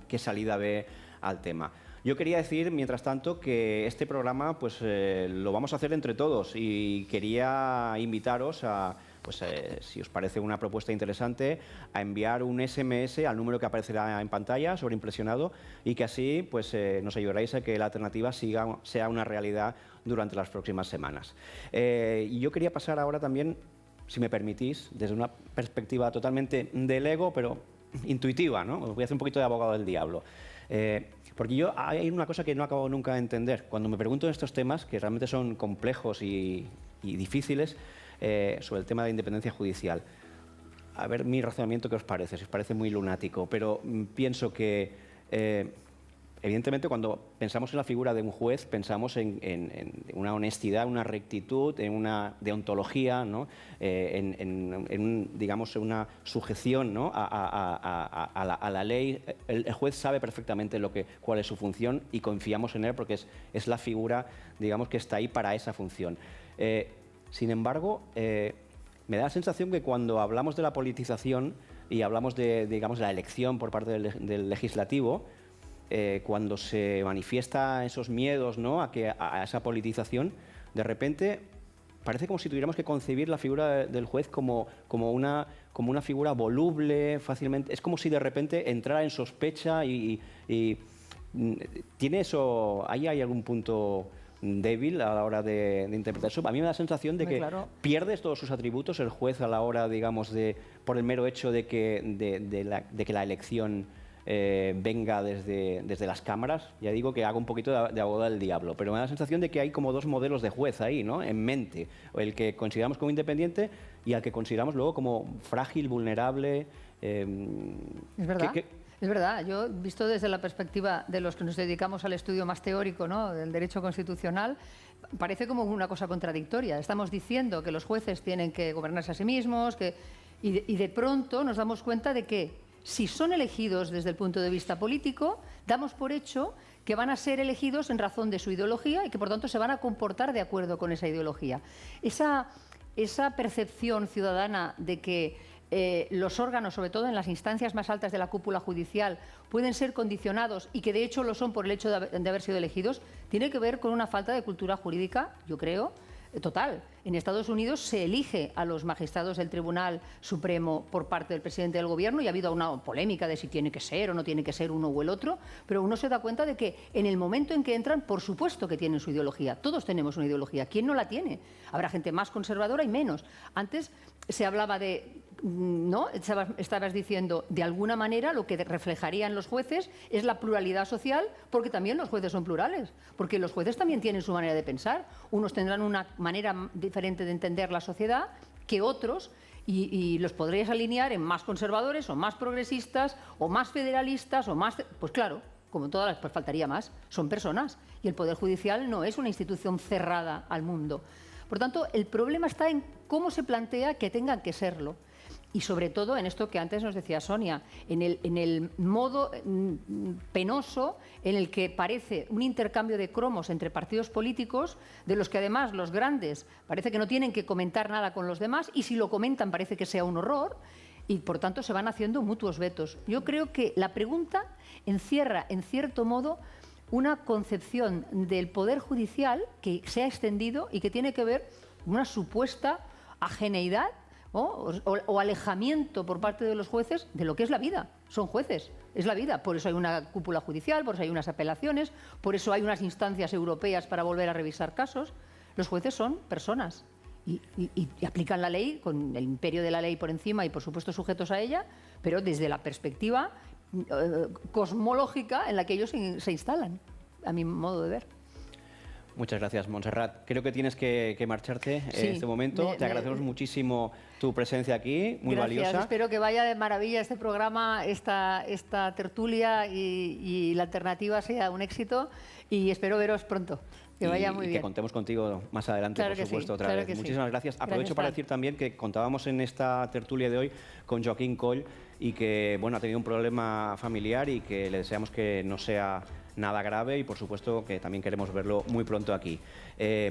qué salida ve al tema. Yo quería decir, mientras tanto, que este programa pues, lo vamos a hacer entre todos y quería invitaros a... pues si os parece una propuesta interesante, a enviar un SMS al número que aparecerá en pantalla, sobreimpresionado, y que así pues, nos ayudaréis a que la alternativa sea una realidad durante las próximas semanas. Y yo quería pasar ahora también, si me permitís, desde una perspectiva totalmente del ego, pero intuitiva, ¿no? Os voy a hacer un poquito de abogado del diablo. Porque hay una cosa que no acabo nunca de entender. Cuando me pregunto en estos temas, que realmente son complejos y difíciles, sobre el tema de independencia judicial. A ver mi razonamiento, ¿qué os parece? Si os parece muy lunático, pero pienso que evidentemente, cuando pensamos en la figura de un juez, pensamos en una honestidad, una rectitud, en una deontología, ¿no? Digamos, una sujeción, ¿no? a la ley. El juez sabe perfectamente cuál es su función y confiamos en él porque es la figura, digamos, que está ahí para esa función. Sin embargo, me da la sensación que cuando hablamos de la politización y hablamos de, digamos, la elección por parte del legislativo, cuando se manifiesta esos miedos, ¿no? a esa politización, de repente parece como si tuviéramos que concebir la figura del juez como una figura voluble, fácilmente. Es como si de repente entrara en sospecha y ¿tiene eso? ¿Ahí hay algún punto débil a la hora de interpretar eso? A mí me da la sensación de que pierdes todos sus atributos el juez a la hora, digamos, por el mero hecho de que la elección venga desde las cámaras. Ya digo que hago un poquito de abogado del diablo, pero me da la sensación de que hay como dos modelos de juez ahí, ¿no? En mente, el que consideramos como independiente y al que consideramos luego como frágil, vulnerable. Es verdad. Es verdad, yo visto desde la perspectiva de los que nos dedicamos al estudio más teórico, ¿no? Del derecho constitucional, parece como una cosa contradictoria. Estamos diciendo que los jueces tienen que gobernarse a sí mismos, y de pronto nos damos cuenta de que si son elegidos desde el punto de vista político, damos por hecho que van a ser elegidos en razón de su ideología y que por tanto se van a comportar de acuerdo con esa ideología. Esa percepción ciudadana de que los órganos, sobre todo en las instancias más altas de la cúpula judicial, pueden ser condicionados y que de hecho lo son por el hecho de haber sido elegidos, tiene que ver con una falta de cultura jurídica, yo creo, total. En Estados Unidos se elige a los magistrados del Tribunal Supremo por parte del presidente del Gobierno y ha habido una polémica de si tiene que ser o no tiene que ser uno o el otro, pero uno se da cuenta de que en el momento en que entran, por supuesto que tienen su ideología. Todos tenemos una ideología. ¿Quién no la tiene? Habrá gente más conservadora y menos. Antes se hablaba de... ¿no? Estabas diciendo, de alguna manera lo que reflejarían los jueces es la pluralidad social, porque también los jueces son plurales, porque los jueces también tienen su manera de pensar. Unos tendrán una manera diferente de entender la sociedad que otros, y los podrías alinear en más conservadores o más progresistas o más federalistas o más... Pues claro, como todas las, pues faltaría más. Son personas y el Poder Judicial no es una institución cerrada al mundo. Por tanto, el problema está en cómo se plantea que tengan que serlo. Y sobre todo en esto que antes nos decía Sonia, en el modo penoso en el que parece un intercambio de cromos entre partidos políticos, de los que además los grandes parece que no tienen que comentar nada con los demás, y si lo comentan parece que sea un horror, y por tanto se van haciendo mutuos vetos. Yo creo que la pregunta encierra, en cierto modo, una concepción del Poder Judicial que se ha extendido y que tiene que ver con una supuesta ajeneidad o alejamiento por parte de los jueces de lo que es la vida. Son jueces, es la vida. Por eso hay una cúpula judicial, por eso hay unas apelaciones, por eso hay unas instancias europeas para volver a revisar casos. Los jueces son personas y aplican la ley con el imperio de la ley por encima y, por supuesto, sujetos a ella, pero desde la perspectiva cosmológica en la que ellos se instalan, a mi modo de ver. Muchas gracias, Montserrat. Creo que tienes que marcharte en este momento. Te agradecemos muchísimo tu presencia aquí, muy valiosa. Espero que vaya de maravilla este programa, esta tertulia y la alternativa sea un éxito, y espero veros pronto. Que vaya muy bien. Que contemos contigo más adelante, por supuesto, otra vez. Muchísimas gracias. Aprovecho para decir también que contábamos en esta tertulia de hoy con Joaquín Coll y que ha tenido un problema familiar y que le deseamos que no sea nada grave y, por supuesto, que también queremos verlo muy pronto aquí.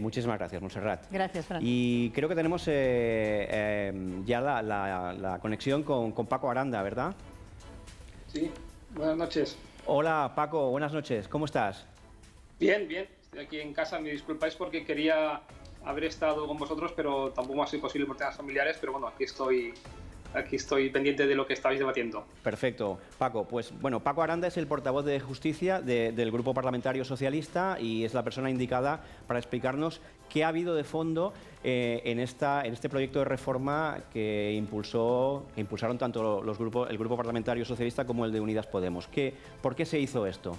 Muchísimas gracias, Montserrat. Gracias, Fran. Y creo que tenemos ya la conexión con Paco Aranda, ¿verdad? Sí, buenas noches. Hola, Paco, buenas noches. ¿Cómo estás? Bien, bien. Estoy aquí en casa. Me disculpáis porque quería haber estado con vosotros, pero tampoco ha sido posible por temas familiares. Pero bueno, aquí estoy pendiente de lo que estabais debatiendo. Perfecto. Paco, Paco Aranda es el portavoz de Justicia del Grupo Parlamentario Socialista y es la persona indicada para explicarnos qué ha habido de fondo en este proyecto de reforma que impulsaron tanto el Grupo Parlamentario Socialista como el de Unidas Podemos. ¿Por qué se hizo esto?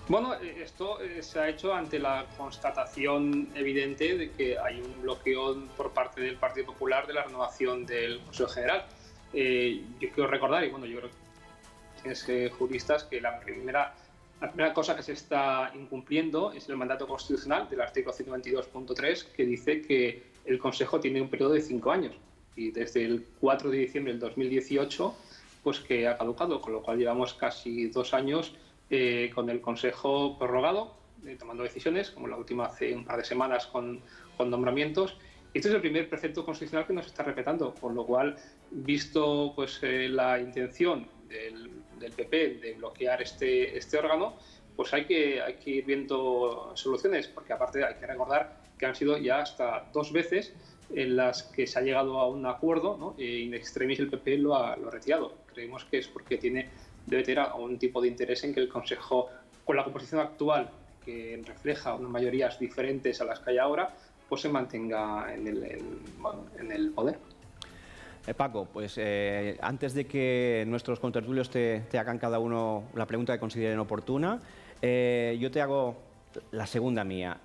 Bueno, esto se ha hecho ante la constatación evidente de que hay un bloqueo por parte del Partido Popular de la renovación del Consejo General. Yo quiero recordar, y yo creo que tienes juristas, que la primera La primera cosa que se está incumpliendo es el mandato constitucional del artículo 122.3, que dice que el Consejo tiene un periodo de 5 años y desde el 4 de diciembre del 2018 pues que ha caducado, con lo cual llevamos casi 2 años con el Consejo prorrogado, tomando decisiones, como la última hace un par de semanas con nombramientos. Este es el primer precepto constitucional que nos está respetando, con lo cual, visto pues la intención del PP de bloquear este órgano, pues hay que ir viendo soluciones, porque aparte hay que recordar que han sido ya hasta 2 veces en las que se ha llegado a un acuerdo, ¿no? In extremis el PP lo ha retirado. Creemos que es porque debe tener un tipo de interés en que el Consejo, con la composición actual, que refleja unas mayorías diferentes a las que hay ahora, pues se mantenga en el poder. Paco, pues antes de que nuestros contertulios te hagan cada uno la pregunta que consideren oportuna, yo te hago la segunda mía.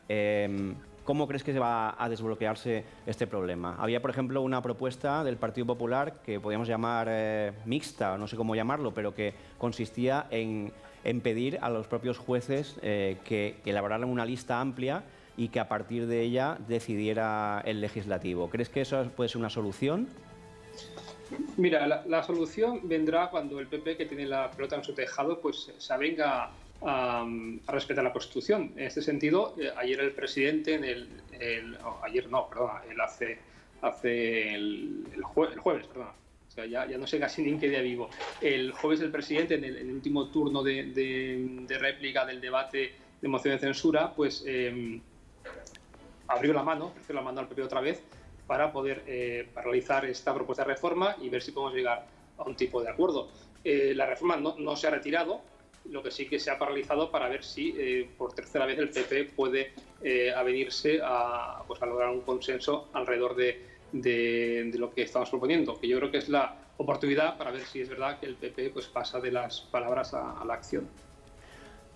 ¿Cómo crees que se va a desbloquearse este problema? Había, por ejemplo, una propuesta del Partido Popular que podíamos llamar mixta, no sé cómo llamarlo, pero que consistía en pedir a los propios jueces que elaboraran una lista amplia y que a partir de ella decidiera el legislativo. ¿Crees que eso puede ser una solución? Mira, la solución vendrá cuando el PP, que tiene la pelota en su tejado, pues se avenga a respetar la Constitución. En este sentido, ayer el presidente, el jueves, perdón. O sea, ya no sé casi ni en qué día vivo. El jueves el presidente, en el último turno de réplica del debate de moción de censura, pues abrió la mano al PP otra vez para poder paralizar esta propuesta de reforma y ver si podemos llegar a un tipo de acuerdo. La reforma no se ha retirado, lo que sí que se ha paralizado para ver si por tercera vez el PP puede avenirse a lograr un consenso alrededor de lo que estamos proponiendo, que yo creo que es la oportunidad para ver si es verdad que el PP pues pasa de las palabras a la acción.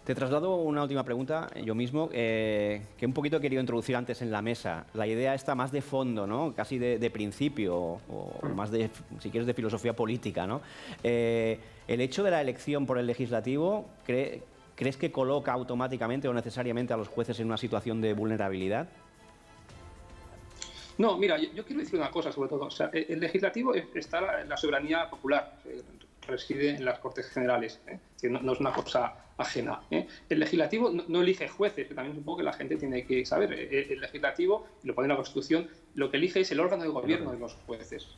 Te traslado una última pregunta, yo mismo, que un poquito he querido introducir antes en la mesa. La idea está más de fondo, ¿no? Casi de principio, o más de, si quieres, de filosofía política, ¿no? El hecho de la elección por el legislativo, ¿crees que coloca automáticamente o necesariamente a los jueces en una situación de vulnerabilidad? No, mira, yo quiero decir una cosa sobre todo. O sea, el legislativo está en la soberanía popular, reside en las Cortes Generales, que no es una cosa ajena. El legislativo no elige jueces, que también es un poco que la gente tiene que saber. El legislativo, y lo pone en la Constitución, lo que elige es el órgano de gobierno de los jueces.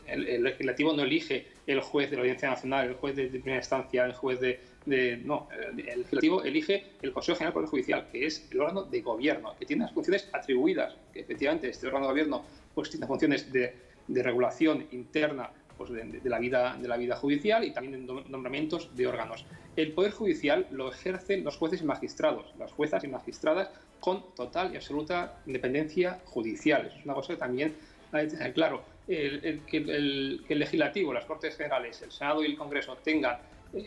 El legislativo no elige el juez de la Audiencia Nacional, el juez de primera instancia, el juez no, el legislativo elige el Consejo General del Poder Judicial, que es el órgano de gobierno, que tiene las funciones atribuidas, que efectivamente este órgano de gobierno pues tiene funciones de regulación interna pues de la vida judicial y también de nombramientos de órganos. El Poder Judicial lo ejercen los jueces y magistrados, las juezas y magistradas con total y absoluta independencia judicial. Es una cosa que también hay que tener claro. Que el legislativo, las Cortes Generales, el Senado y el Congreso tengan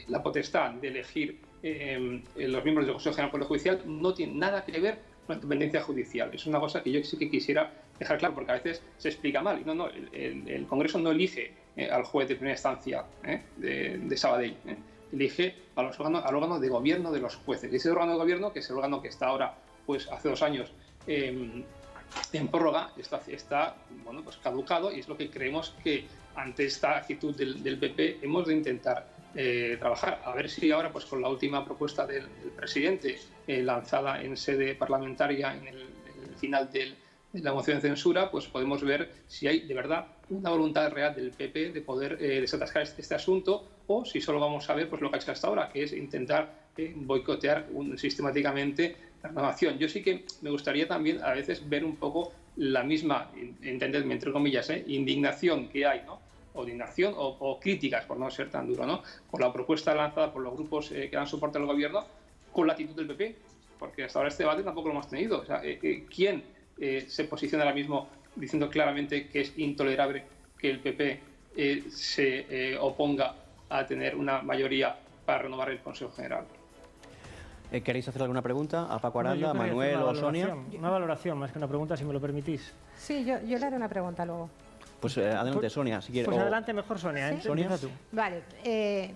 la potestad de elegir los miembros del Consejo General del Poder Judicial no tiene nada que ver con la independencia judicial. Es una cosa que yo sí que quisiera dejar claro, porque a veces se explica mal. El Congreso no elige al juez de primera instancia de Sabadell, elige al órgano de gobierno de los jueces. Y ese órgano de gobierno, que es el órgano que está ahora, pues hace 2 años, en prórroga, está pues caducado, y es lo que creemos que ante esta actitud del PP hemos de intentar trabajar. A ver si ahora, pues con la última propuesta del presidente lanzada en sede parlamentaria en el final de la moción de censura, pues podemos ver si hay de verdad una voluntad real del PP de poder desatascar este asunto, o si solo vamos a ver pues lo que ha hecho hasta ahora, que es intentar boicotear sistemáticamente la renovación. Yo sí que me gustaría también a veces ver un poco la misma, entenderme entre comillas, indignación que hay, ¿no? O indignación o críticas, por no ser tan duro, ¿no? Con la propuesta lanzada por los grupos que dan soporte al gobierno, con la actitud del PP, porque hasta ahora este debate tampoco lo hemos tenido. O sea, ¿quién se posiciona ahora mismo diciendo claramente que es intolerable que el PP se oponga a tener una mayoría para renovar el Consejo General? ¿Queréis hacer alguna pregunta a Paco Aranda, Manuel o Sonia? Una valoración, más que una pregunta, si me lo permitís. Sí, yo le haré una pregunta luego. Pues adelante, Sonia, si quieres. Pues adelante mejor, Sonia. ¿Sí? Sonia. Tú. Vale,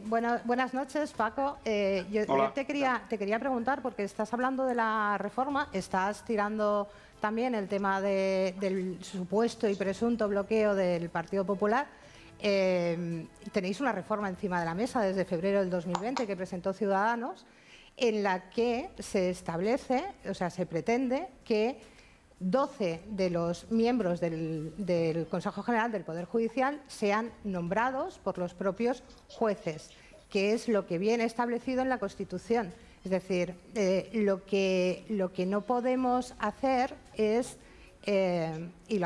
buenas noches, Paco. Yo te quería preguntar, porque estás hablando de la reforma, estás tirando también el tema del supuesto y presunto bloqueo del Partido Popular. Tenéis una reforma encima de la mesa desde febrero del 2020 que presentó Ciudadanos, en la que se establece, o sea, se pretende que 12 de los miembros del Consejo General del Poder Judicial sean nombrados por los propios jueces, que es lo que viene establecido en la Constitución. Es decir, lo que no podemos hacer es, y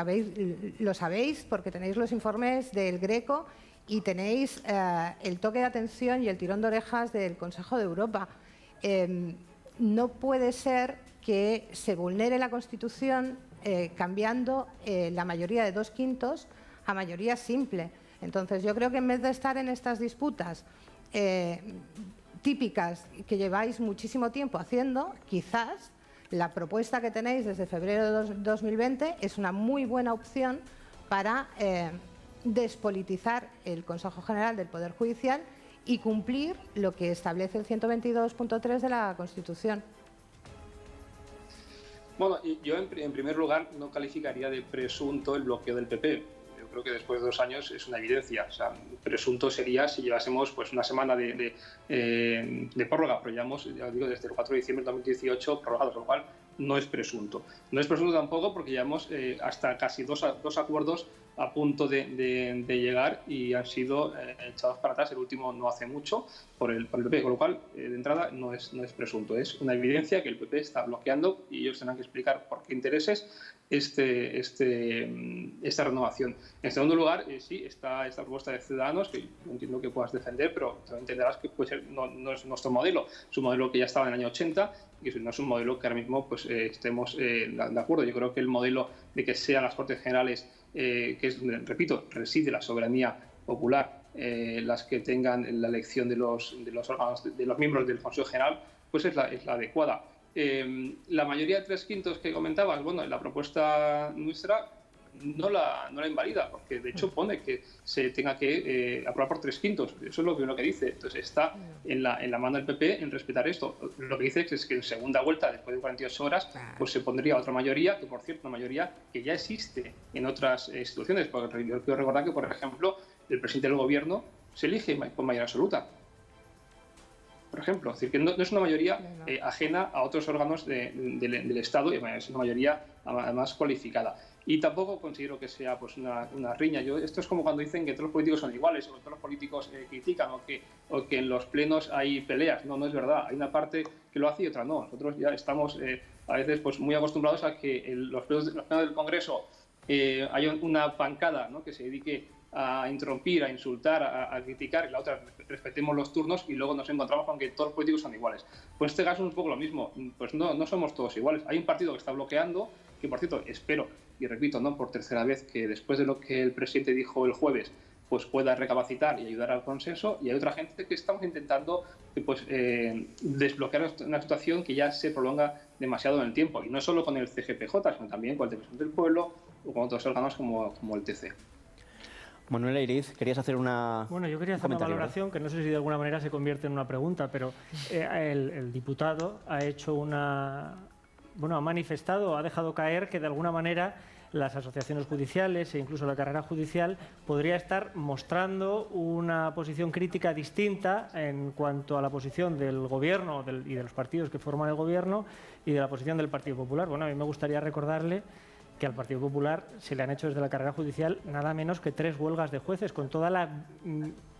lo sabéis porque tenéis los informes del Greco y tenéis el toque de atención y el tirón de orejas del Consejo de Europa. No puede ser que se vulnere la Constitución cambiando la mayoría de 2/5 a mayoría simple. Entonces, yo creo que en vez de estar en estas disputas típicas que lleváis muchísimo tiempo haciendo, quizás la propuesta que tenéis desde febrero de 2020 es una muy buena opción para despolitizar el Consejo General del Poder Judicial y cumplir lo que establece el 122.3 de la Constitución. Bueno, yo en primer lugar no calificaría de presunto el bloqueo del PP. Yo creo que después de 2 años es una evidencia. O sea, presunto sería si llevásemos pues una semana de prórroga, pero llevamos, ya digo, desde el 4 de diciembre de 2018 prorrogados, lo cual no es presunto. No es presunto tampoco porque llevamos hasta casi dos acuerdos a punto de llegar y han sido echados para atrás, el último no hace mucho, por el PP, con lo cual, de entrada, no es presunto. Es una evidencia que el PP está bloqueando y ellos tendrán que explicar por qué intereses esta renovación. En segundo lugar, sí, está esta propuesta de Ciudadanos, que no entiendo que puedas defender, pero entenderás que puede ser, no es nuestro modelo, es un modelo que ya estaba en el año 80 y no es un modelo que ahora mismo pues, estemos de acuerdo. Yo creo que el modelo de que sean las Cortes Generales, que es donde, repito, reside la soberanía popular, las que tengan la elección de los órganos, de los miembros del Consejo General, pues es la adecuada. La mayoría de 3/5 que comentabas, bueno, en la propuesta nuestra no la invalida, porque de hecho pone que se tenga que aprobar por 3/5. Eso es lo primero que dice. Entonces está en la mano del PP en respetar esto. Lo que dice es que en segunda vuelta, después de 48 horas, pues se pondría otra mayoría, que por cierto, una mayoría que ya existe en otras instituciones. Porque yo quiero recordar que, por ejemplo, el presidente del gobierno se elige por mayoría absoluta. Por ejemplo, es decir, que no es una mayoría ajena a otros órganos del Estado, y es una mayoría además cualificada. Y tampoco considero que sea pues una riña. Esto es como cuando dicen que todos los políticos son iguales, o que todos los políticos critican, o que en los plenos hay peleas. No es verdad. Hay una parte que lo hace y otra no. Nosotros ya estamos a veces pues muy acostumbrados a que en los plenos del Congreso haya una bancada, ¿no?, que se dedique a interrumpir, a insultar, a criticar, y la otra respetemos los turnos, y luego nos encontramos con que todos los políticos son iguales. Pues en este caso es un poco lo mismo. Pues no somos todos iguales. Hay un partido que está bloqueando, que por cierto espero, y repito, no por tercera vez, que después de lo que el presidente dijo el jueves, pues pueda recapacitar y ayudar al consenso, y hay otra gente que estamos intentando pues, desbloquear una situación que ya se prolonga demasiado en el tiempo, y no solo con el CGPJ, sino también con el Defensor del Pueblo o con otros órganos como el TC. Manuel Eiriz, querías hacer una... Bueno, yo quería hacer una valoración, que no sé si de alguna manera se convierte en una pregunta, pero el diputado ha hecho ha manifestado, ha dejado caer que de alguna manera las asociaciones judiciales e incluso la carrera judicial podría estar mostrando una posición crítica distinta en cuanto a la posición del Gobierno y de los partidos que forman el Gobierno y de la posición del Partido Popular. Bueno, a mí me gustaría recordarle que al Partido Popular se le han hecho desde la carrera judicial nada menos que 3 huelgas de jueces, con toda la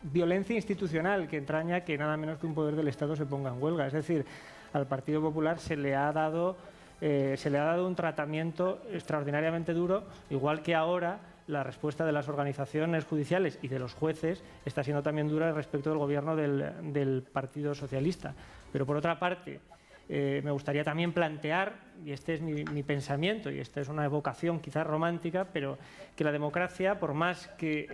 violencia institucional que entraña que nada menos que un poder del Estado se ponga en huelga. Es decir, al Partido Popular se le ha dado un tratamiento extraordinariamente duro, igual que ahora la respuesta de las organizaciones judiciales y de los jueces está siendo también dura respecto del gobierno del Partido Socialista. Pero por otra parte, me gustaría también plantear, y este es mi pensamiento, y esta es una evocación quizás romántica, pero que la democracia, por más que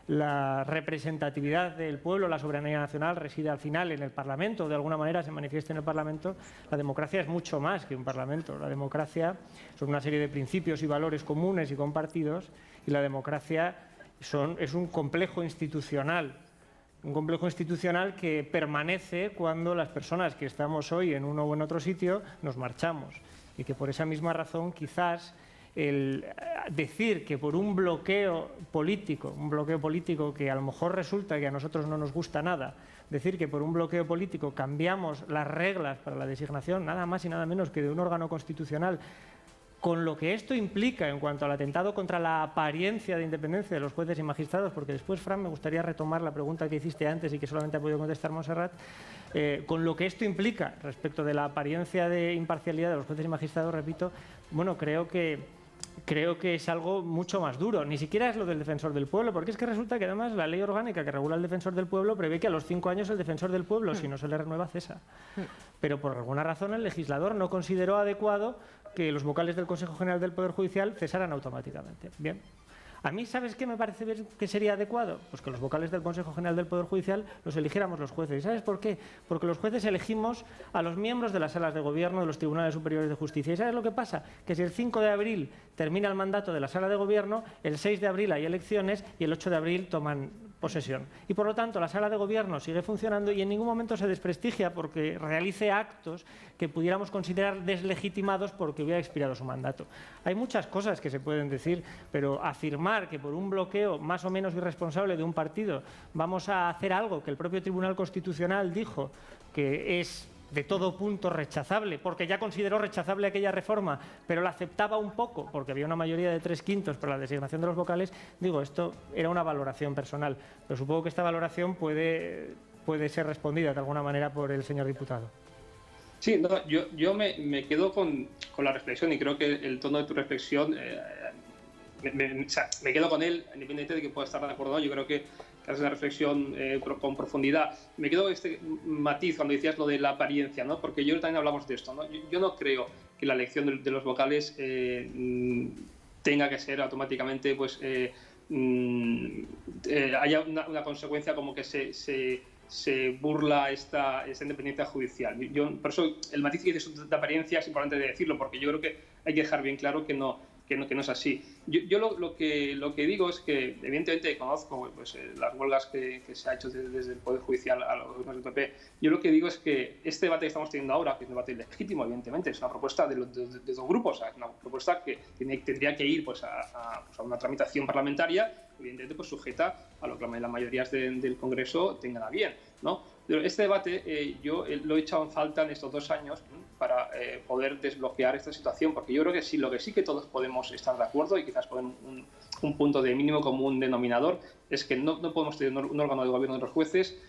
la representatividad del pueblo, la soberanía nacional reside al final en el Parlamento, de alguna manera se manifiesta en el Parlamento. La democracia es mucho más que un Parlamento. La democracia son una serie de principios y valores comunes y compartidos, y la democracia es un complejo institucional. Un complejo institucional que permanece cuando las personas que estamos hoy en uno o en otro sitio nos marchamos, y que por esa misma razón quizás el decir que por un bloqueo político que a lo mejor resulta que a nosotros no nos gusta nada, decir que por un bloqueo político cambiamos las reglas para la designación nada más y nada menos que de un órgano constitucional, con lo que esto implica en cuanto al atentado contra la apariencia de independencia de los jueces y magistrados, porque después, Fran, me gustaría retomar la pregunta que hiciste antes y que solamente ha podido contestar Montserrat, con lo que esto implica respecto de la apariencia de imparcialidad de los jueces y magistrados, repito, bueno, creo que es algo mucho más duro. Ni siquiera es lo del defensor del pueblo, porque es que resulta que además la ley orgánica que regula el defensor del pueblo prevé que a los 5 años el defensor del pueblo, si no se le renueva, cesa. Pero por alguna razón el legislador no consideró adecuado que los vocales del Consejo General del Poder Judicial cesaran automáticamente. Bien. A mí, ¿sabes qué me parece que sería adecuado? Pues que los vocales del Consejo General del Poder Judicial los eligiéramos los jueces. ¿Y sabes por qué? Porque los jueces elegimos a los miembros de las salas de gobierno de los tribunales superiores de justicia. ¿Y sabes lo que pasa? Que si el 5 de abril termina el mandato de la sala de gobierno, el 6 de abril hay elecciones y el 8 de abril toman posesión. Y por lo tanto la sala de gobierno sigue funcionando y en ningún momento se desprestigia porque realice actos que pudiéramos considerar deslegitimados porque hubiera expirado su mandato. Hay muchas cosas que se pueden decir, pero afirmar que por un bloqueo más o menos irresponsable de un partido vamos a hacer algo que el propio Tribunal Constitucional dijo que es de todo punto rechazable, porque ya consideró rechazable aquella reforma, pero la aceptaba un poco, porque había una mayoría de 3/5 para la designación de los vocales, digo, esto era una valoración personal, pero supongo que esta valoración puede ser respondida de alguna manera por el señor diputado. Sí, no, yo me quedo con la reflexión y creo que el tono de tu reflexión, me quedo con él, independientemente de que pueda estar de acuerdo o no. Yo creo que haces una reflexión con profundidad. Me quedo este matiz cuando decías lo de la apariencia, ¿no? Porque yo también hablamos de esto, ¿no? Yo no creo que la elección de los vocales tenga que ser automáticamente, pues, haya una consecuencia como que se burla esta independencia judicial. Por eso el matiz que dices de apariencia es importante de decirlo, porque yo creo que hay que dejar bien claro que no es así. Yo lo que digo es que, evidentemente, conozco pues, las huelgas que se ha hecho desde el Poder Judicial a los gobiernos del PP. Yo lo que digo es que este debate que estamos teniendo ahora, que es un debate legítimo, evidentemente, es una propuesta de dos grupos, o sea, es una propuesta que tendría que ir pues, a una tramitación parlamentaria, evidentemente pues, sujeta a lo que las mayorías del Congreso tengan a bien, ¿no? Pero este debate yo lo he echado en falta en estos 2 años para poder desbloquear esta situación, porque yo creo que sí, lo que sí que todos podemos estar de acuerdo y quizás poner un punto de mínimo común denominador es que no podemos tener un órgano de gobierno de los jueces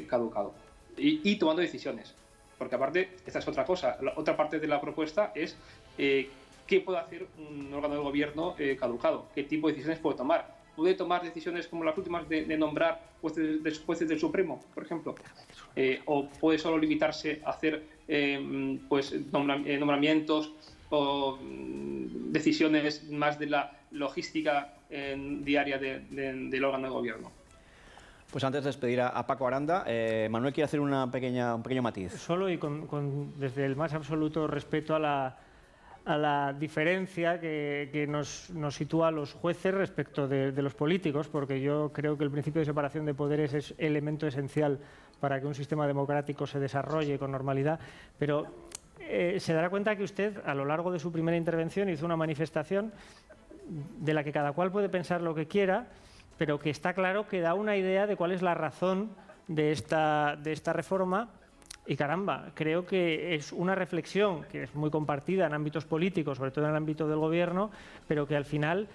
caducado y tomando decisiones, porque aparte esta es otra cosa. La otra parte de la propuesta es qué puede hacer un órgano de gobierno caducado, qué tipo de decisiones puede tomar. ¿Puede tomar decisiones como las últimas de nombrar jueces del Supremo, por ejemplo? ¿O puede solo limitarse a hacer pues, nombramientos o decisiones más de la logística diaria del órgano de gobierno? Pues antes de despedir a Paco Aranda, Manuel quiere hacer un pequeño matiz. Solo y desde el más absoluto respeto a la diferencia que nos sitúa a los jueces respecto de los políticos, porque yo creo que el principio de separación de poderes es elemento esencial para que un sistema democrático se desarrolle con normalidad, pero se dará cuenta que usted, a lo largo de su primera intervención, hizo una manifestación de la que cada cual puede pensar lo que quiera, pero que está claro que da una idea de cuál es la razón de esta reforma. Y caramba, creo que es una reflexión que es muy compartida en ámbitos políticos, sobre todo en el ámbito del gobierno, pero que al final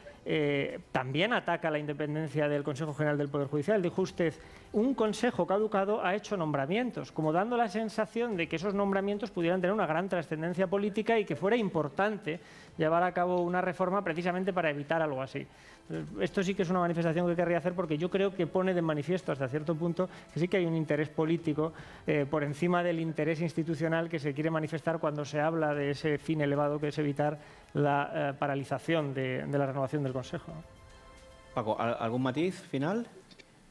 también ataca la independencia del Consejo General del Poder Judicial. Dijo usted, un consejo caducado ha hecho nombramientos, como dando la sensación de que esos nombramientos pudieran tener una gran trascendencia política y que fuera importante llevar a cabo una reforma precisamente para evitar algo así. Esto sí que es una manifestación que querría hacer porque yo creo que pone de manifiesto hasta cierto punto que sí que hay un interés político por encima del interés institucional que se quiere manifestar cuando se habla de ese fin elevado que es evitar la paralización de la renovación del Consejo. Paco, ¿algún matiz final?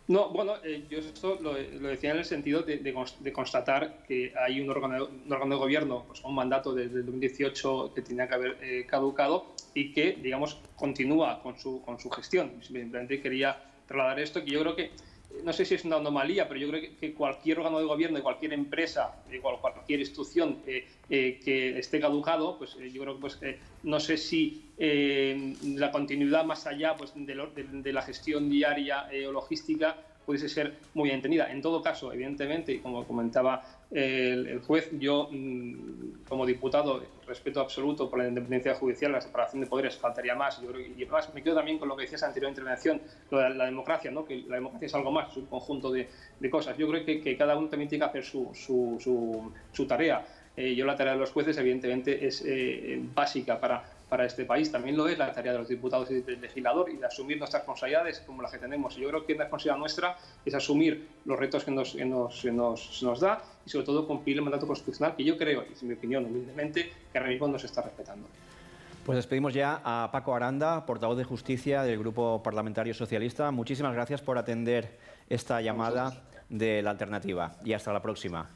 No, bueno, yo esto lo decía en el sentido de constatar que hay un órgano de gobierno, pues un mandato desde el 2018 que tenía que haber caducado y que, digamos, continúa con su gestión. Simplemente quería trasladar esto, que yo creo que, no sé si es una anomalía, pero yo creo que cualquier órgano de gobierno de cualquier empresa, de cualquier institución que esté caducado, pues yo creo que pues, no sé si la continuidad más allá pues, de la gestión diaria o logística pudiese ser muy bien entendida. En todo caso, evidentemente, como comentaba el juez, yo como diputado respeto absoluto por la independencia judicial, la separación de poderes, faltaría más. Yo creo, y además me quedo también con lo que decías en la anterior intervención, lo de la democracia, ¿no? Que la democracia es algo más, es un conjunto de cosas. Yo creo que cada uno también tiene que hacer su tarea. Yo la tarea de los jueces, evidentemente, es básica para este país. También lo es la tarea de los diputados y del legislador y de asumir nuestras responsabilidades como las que tenemos. Yo creo que una responsabilidad nuestra es asumir los retos que nos da y sobre todo cumplir el mandato constitucional que yo creo, y es mi opinión humildemente, que ahora mismo no se está respetando. Pues despedimos ya a Paco Aranda, portavoz de Justicia del Grupo Parlamentario Socialista. Muchísimas gracias por atender esta llamada de La Alternativa y hasta la próxima.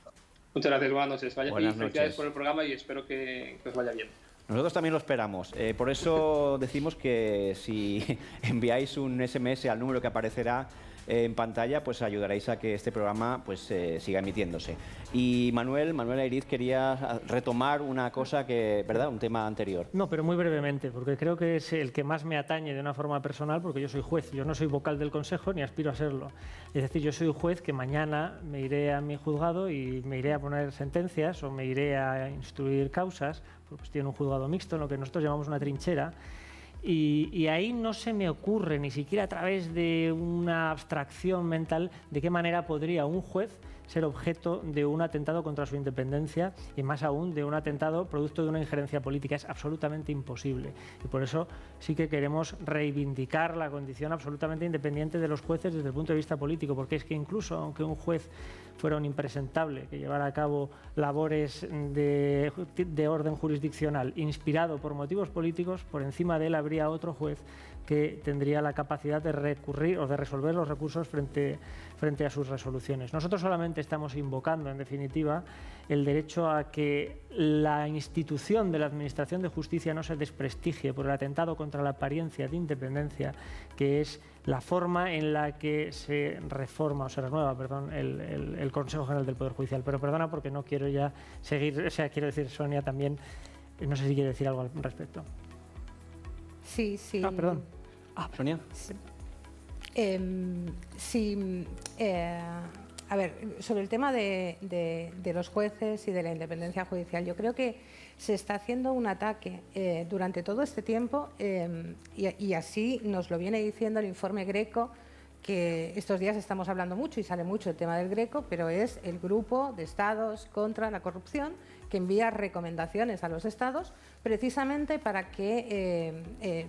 Muchas gracias, buenas noches. Buenas felicidades noches por el programa y espero que os vaya bien. Nosotros también lo esperamos. Por eso decimos que si enviáis un SMS al número que aparecerá en pantalla, pues ayudaréis a que este programa pues siga emitiéndose. Y Manuel Ayriz quería retomar una cosa que, ¿verdad? Un tema anterior. No, pero muy brevemente, porque creo que es el que más me atañe de una forma personal, porque yo soy juez, yo no soy vocal del Consejo ni aspiro a serlo. Es decir, yo soy juez que mañana me iré a mi juzgado y me iré a poner sentencias o me iré a instruir causas, pues tiene un juzgado mixto en lo que nosotros llamamos una trinchera. Y ahí no se me ocurre, ni siquiera a través de una abstracción mental, de qué manera podría un juez ser objeto de un atentado contra su independencia y más aún de un atentado producto de una injerencia política. Es absolutamente imposible y por eso sí que queremos reivindicar la condición absolutamente independiente de los jueces desde el punto de vista político, porque es que incluso aunque un juez fuera un impresentable que llevara a cabo labores de orden jurisdiccional inspirado por motivos políticos, por encima de él habría otro juez que tendría la capacidad de recurrir o de resolver los recursos frente a sus resoluciones. Nosotros solamente estamos invocando, en definitiva, el derecho a que la institución de la Administración de Justicia no se desprestigie por el atentado contra la apariencia de independencia, que es la forma en la que se reforma o se renueva, el Consejo General del Poder Judicial. Pero perdona porque no quiero ya seguir, o sea, quiero decir, Sonia también, no sé si quiere decir algo al respecto. Sí. Ah, perdón. Sonia. A ver, sobre el tema de los jueces y de la independencia judicial, yo creo que se está haciendo un ataque durante todo este tiempo y así nos lo viene diciendo el informe Greco, que estos días estamos hablando mucho y sale mucho el tema del Greco, pero es el grupo de estados contra la corrupción que envía recomendaciones a los estados precisamente para que,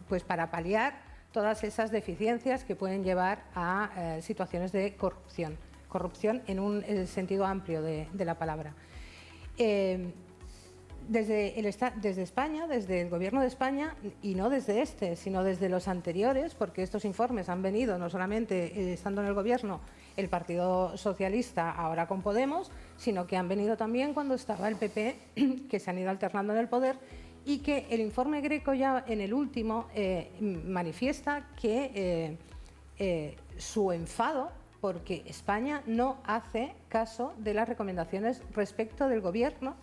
pues para paliar todas esas deficiencias que pueden llevar a situaciones de corrupción. Corrupción en un sentido amplio de la palabra. Desde España, desde el Gobierno de España, y no desde este, sino desde los anteriores, porque estos informes han venido no solamente estando en el Gobierno el Partido Socialista, ahora con Podemos, sino que han venido también cuando estaba el PP, que se han ido alternando en el poder, y que el informe Greco ya en el último manifiesta que su enfado porque España no hace caso de las recomendaciones respecto del Gobierno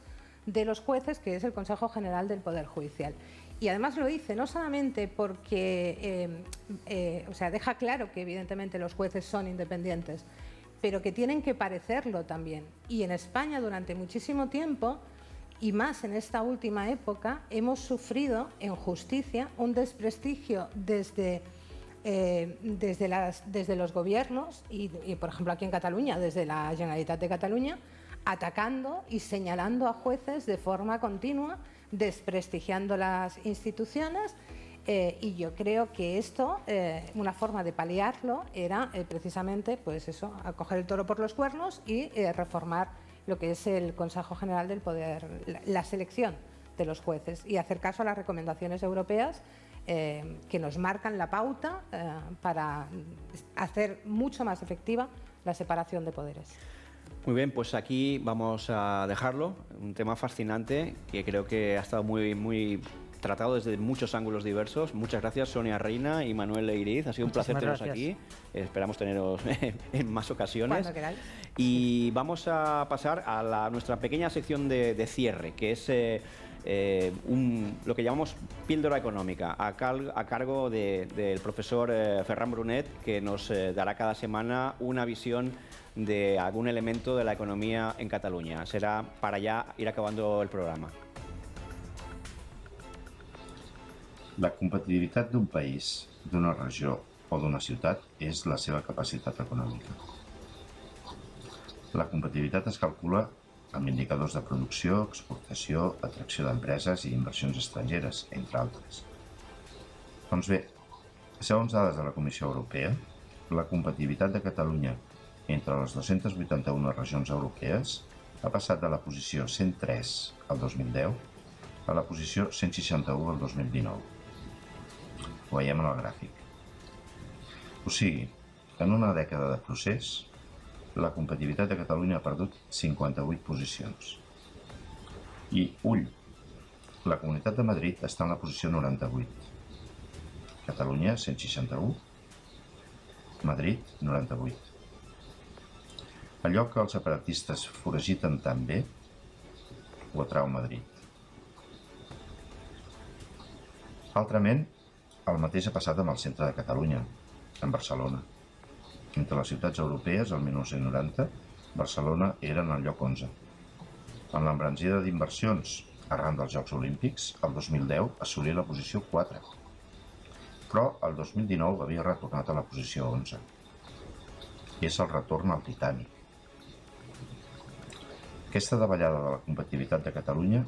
de los jueces, que es el Consejo General del Poder Judicial. Y además lo dice no solamente porque, o sea, deja claro que evidentemente los jueces son independientes, pero que tienen que parecerlo también. Y en España durante muchísimo tiempo, y más en esta última época, hemos sufrido en justicia un desprestigio desde los gobiernos y, por ejemplo, aquí en Cataluña, desde la Generalitat de Cataluña, atacando y señalando a jueces de forma continua, desprestigiando las instituciones, y yo creo que esto, una forma de paliarlo era precisamente, pues eso, acoger el toro por los cuernos y reformar lo que es el Consejo General del Poder, la selección de los jueces y hacer caso a las recomendaciones europeas que nos marcan la pauta para hacer mucho más efectiva la separación de poderes. Muy bien, pues aquí vamos a dejarlo. Un tema fascinante que creo que ha estado muy tratado desde muchos ángulos diversos. Muchas gracias, Sonia Reina y Manuel Leiriz. Ha sido un placer teneros aquí. Esperamos teneros en más ocasiones. Cuando queráis. Y vamos a pasar a nuestra pequeña sección de cierre, que es lo que llamamos píldora económica, a cargo del profesor Ferran Brunet, que nos dará cada semana una visión de algún elemento de la economía en Cataluña. Será para ya ir acabando el programa. La competitivitat d'un país, d'una regió o d'una ciutat és la seva capacitat econòmica. La competitivitat es calcula amb indicadors de producció, exportació, atracció d'empreses i inversions estrangeres, entre altres. Doncs bé, segons dades de la Comissió Europea, la competitivitat de Catalunya entre les 281 regions europees ha passat de la posició 103 al 2010 a la posició 161 al 2019. Ho veiem en el gràfic. O sigui, en una dècada de procés, la competitivitat de Catalunya ha perdut 58 posicions. I, ull, la Comunitat de Madrid està en la posició 98. Catalunya, 161. Madrid, 98. Allò que els separatistes foragiten tan bé, ho atrau Madrid. Altrament, el mateix ha passat amb el centre de Catalunya, en Barcelona. Entre les ciutats europees, el 1990, Barcelona era en el lloc 11. En l'embranzida d'inversions arran dels Jocs Olímpics, el 2010 assolia la posició 4. Però el 2019 havia retornat a la posició 11. I és el retorn al Titanic. Aquesta davallada de la competitivitat de Catalunya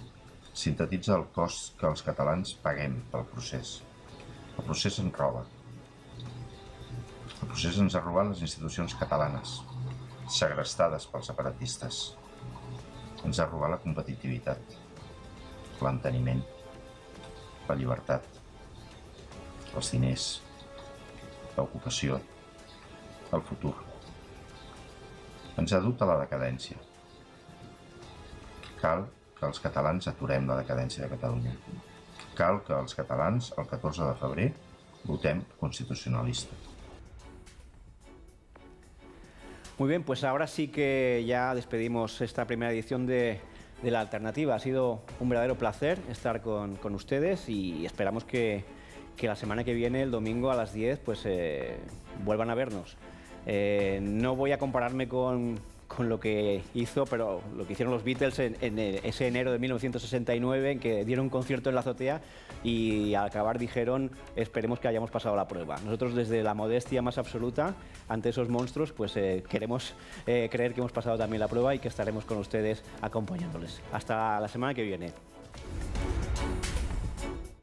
sintetitza el cost que els catalans paguem pel procés. El procés ens roba. El procés ens ha robat les institucions catalanes, segrestades pels separatistes. Ens ha robat la competitivitat, l'enteniment, la llibertat, els diners, l'ocupació, el futur. Ens ha dut a la decadència. Cal que els catalans aturem la decadència de Catalunya. Cal que els catalans, el 14 de febrer, votem constitucionalista. Muy bien, pues ahora sí que ya despedimos esta primera edición de La Alternativa. Ha sido un verdadero placer estar con ustedes y esperamos que la semana que viene, el domingo a las 10, pues vuelvan a vernos. No voy a compararme con lo que hizo, pero lo que hicieron los Beatles en ese enero de 1969, en que dieron un concierto en la azotea y al acabar dijeron: esperemos que hayamos pasado la prueba. Nosotros, desde la modestia más absoluta ante esos monstruos, pues queremos creer que hemos pasado también la prueba y que estaremos con ustedes acompañándoles. Hasta la semana que viene.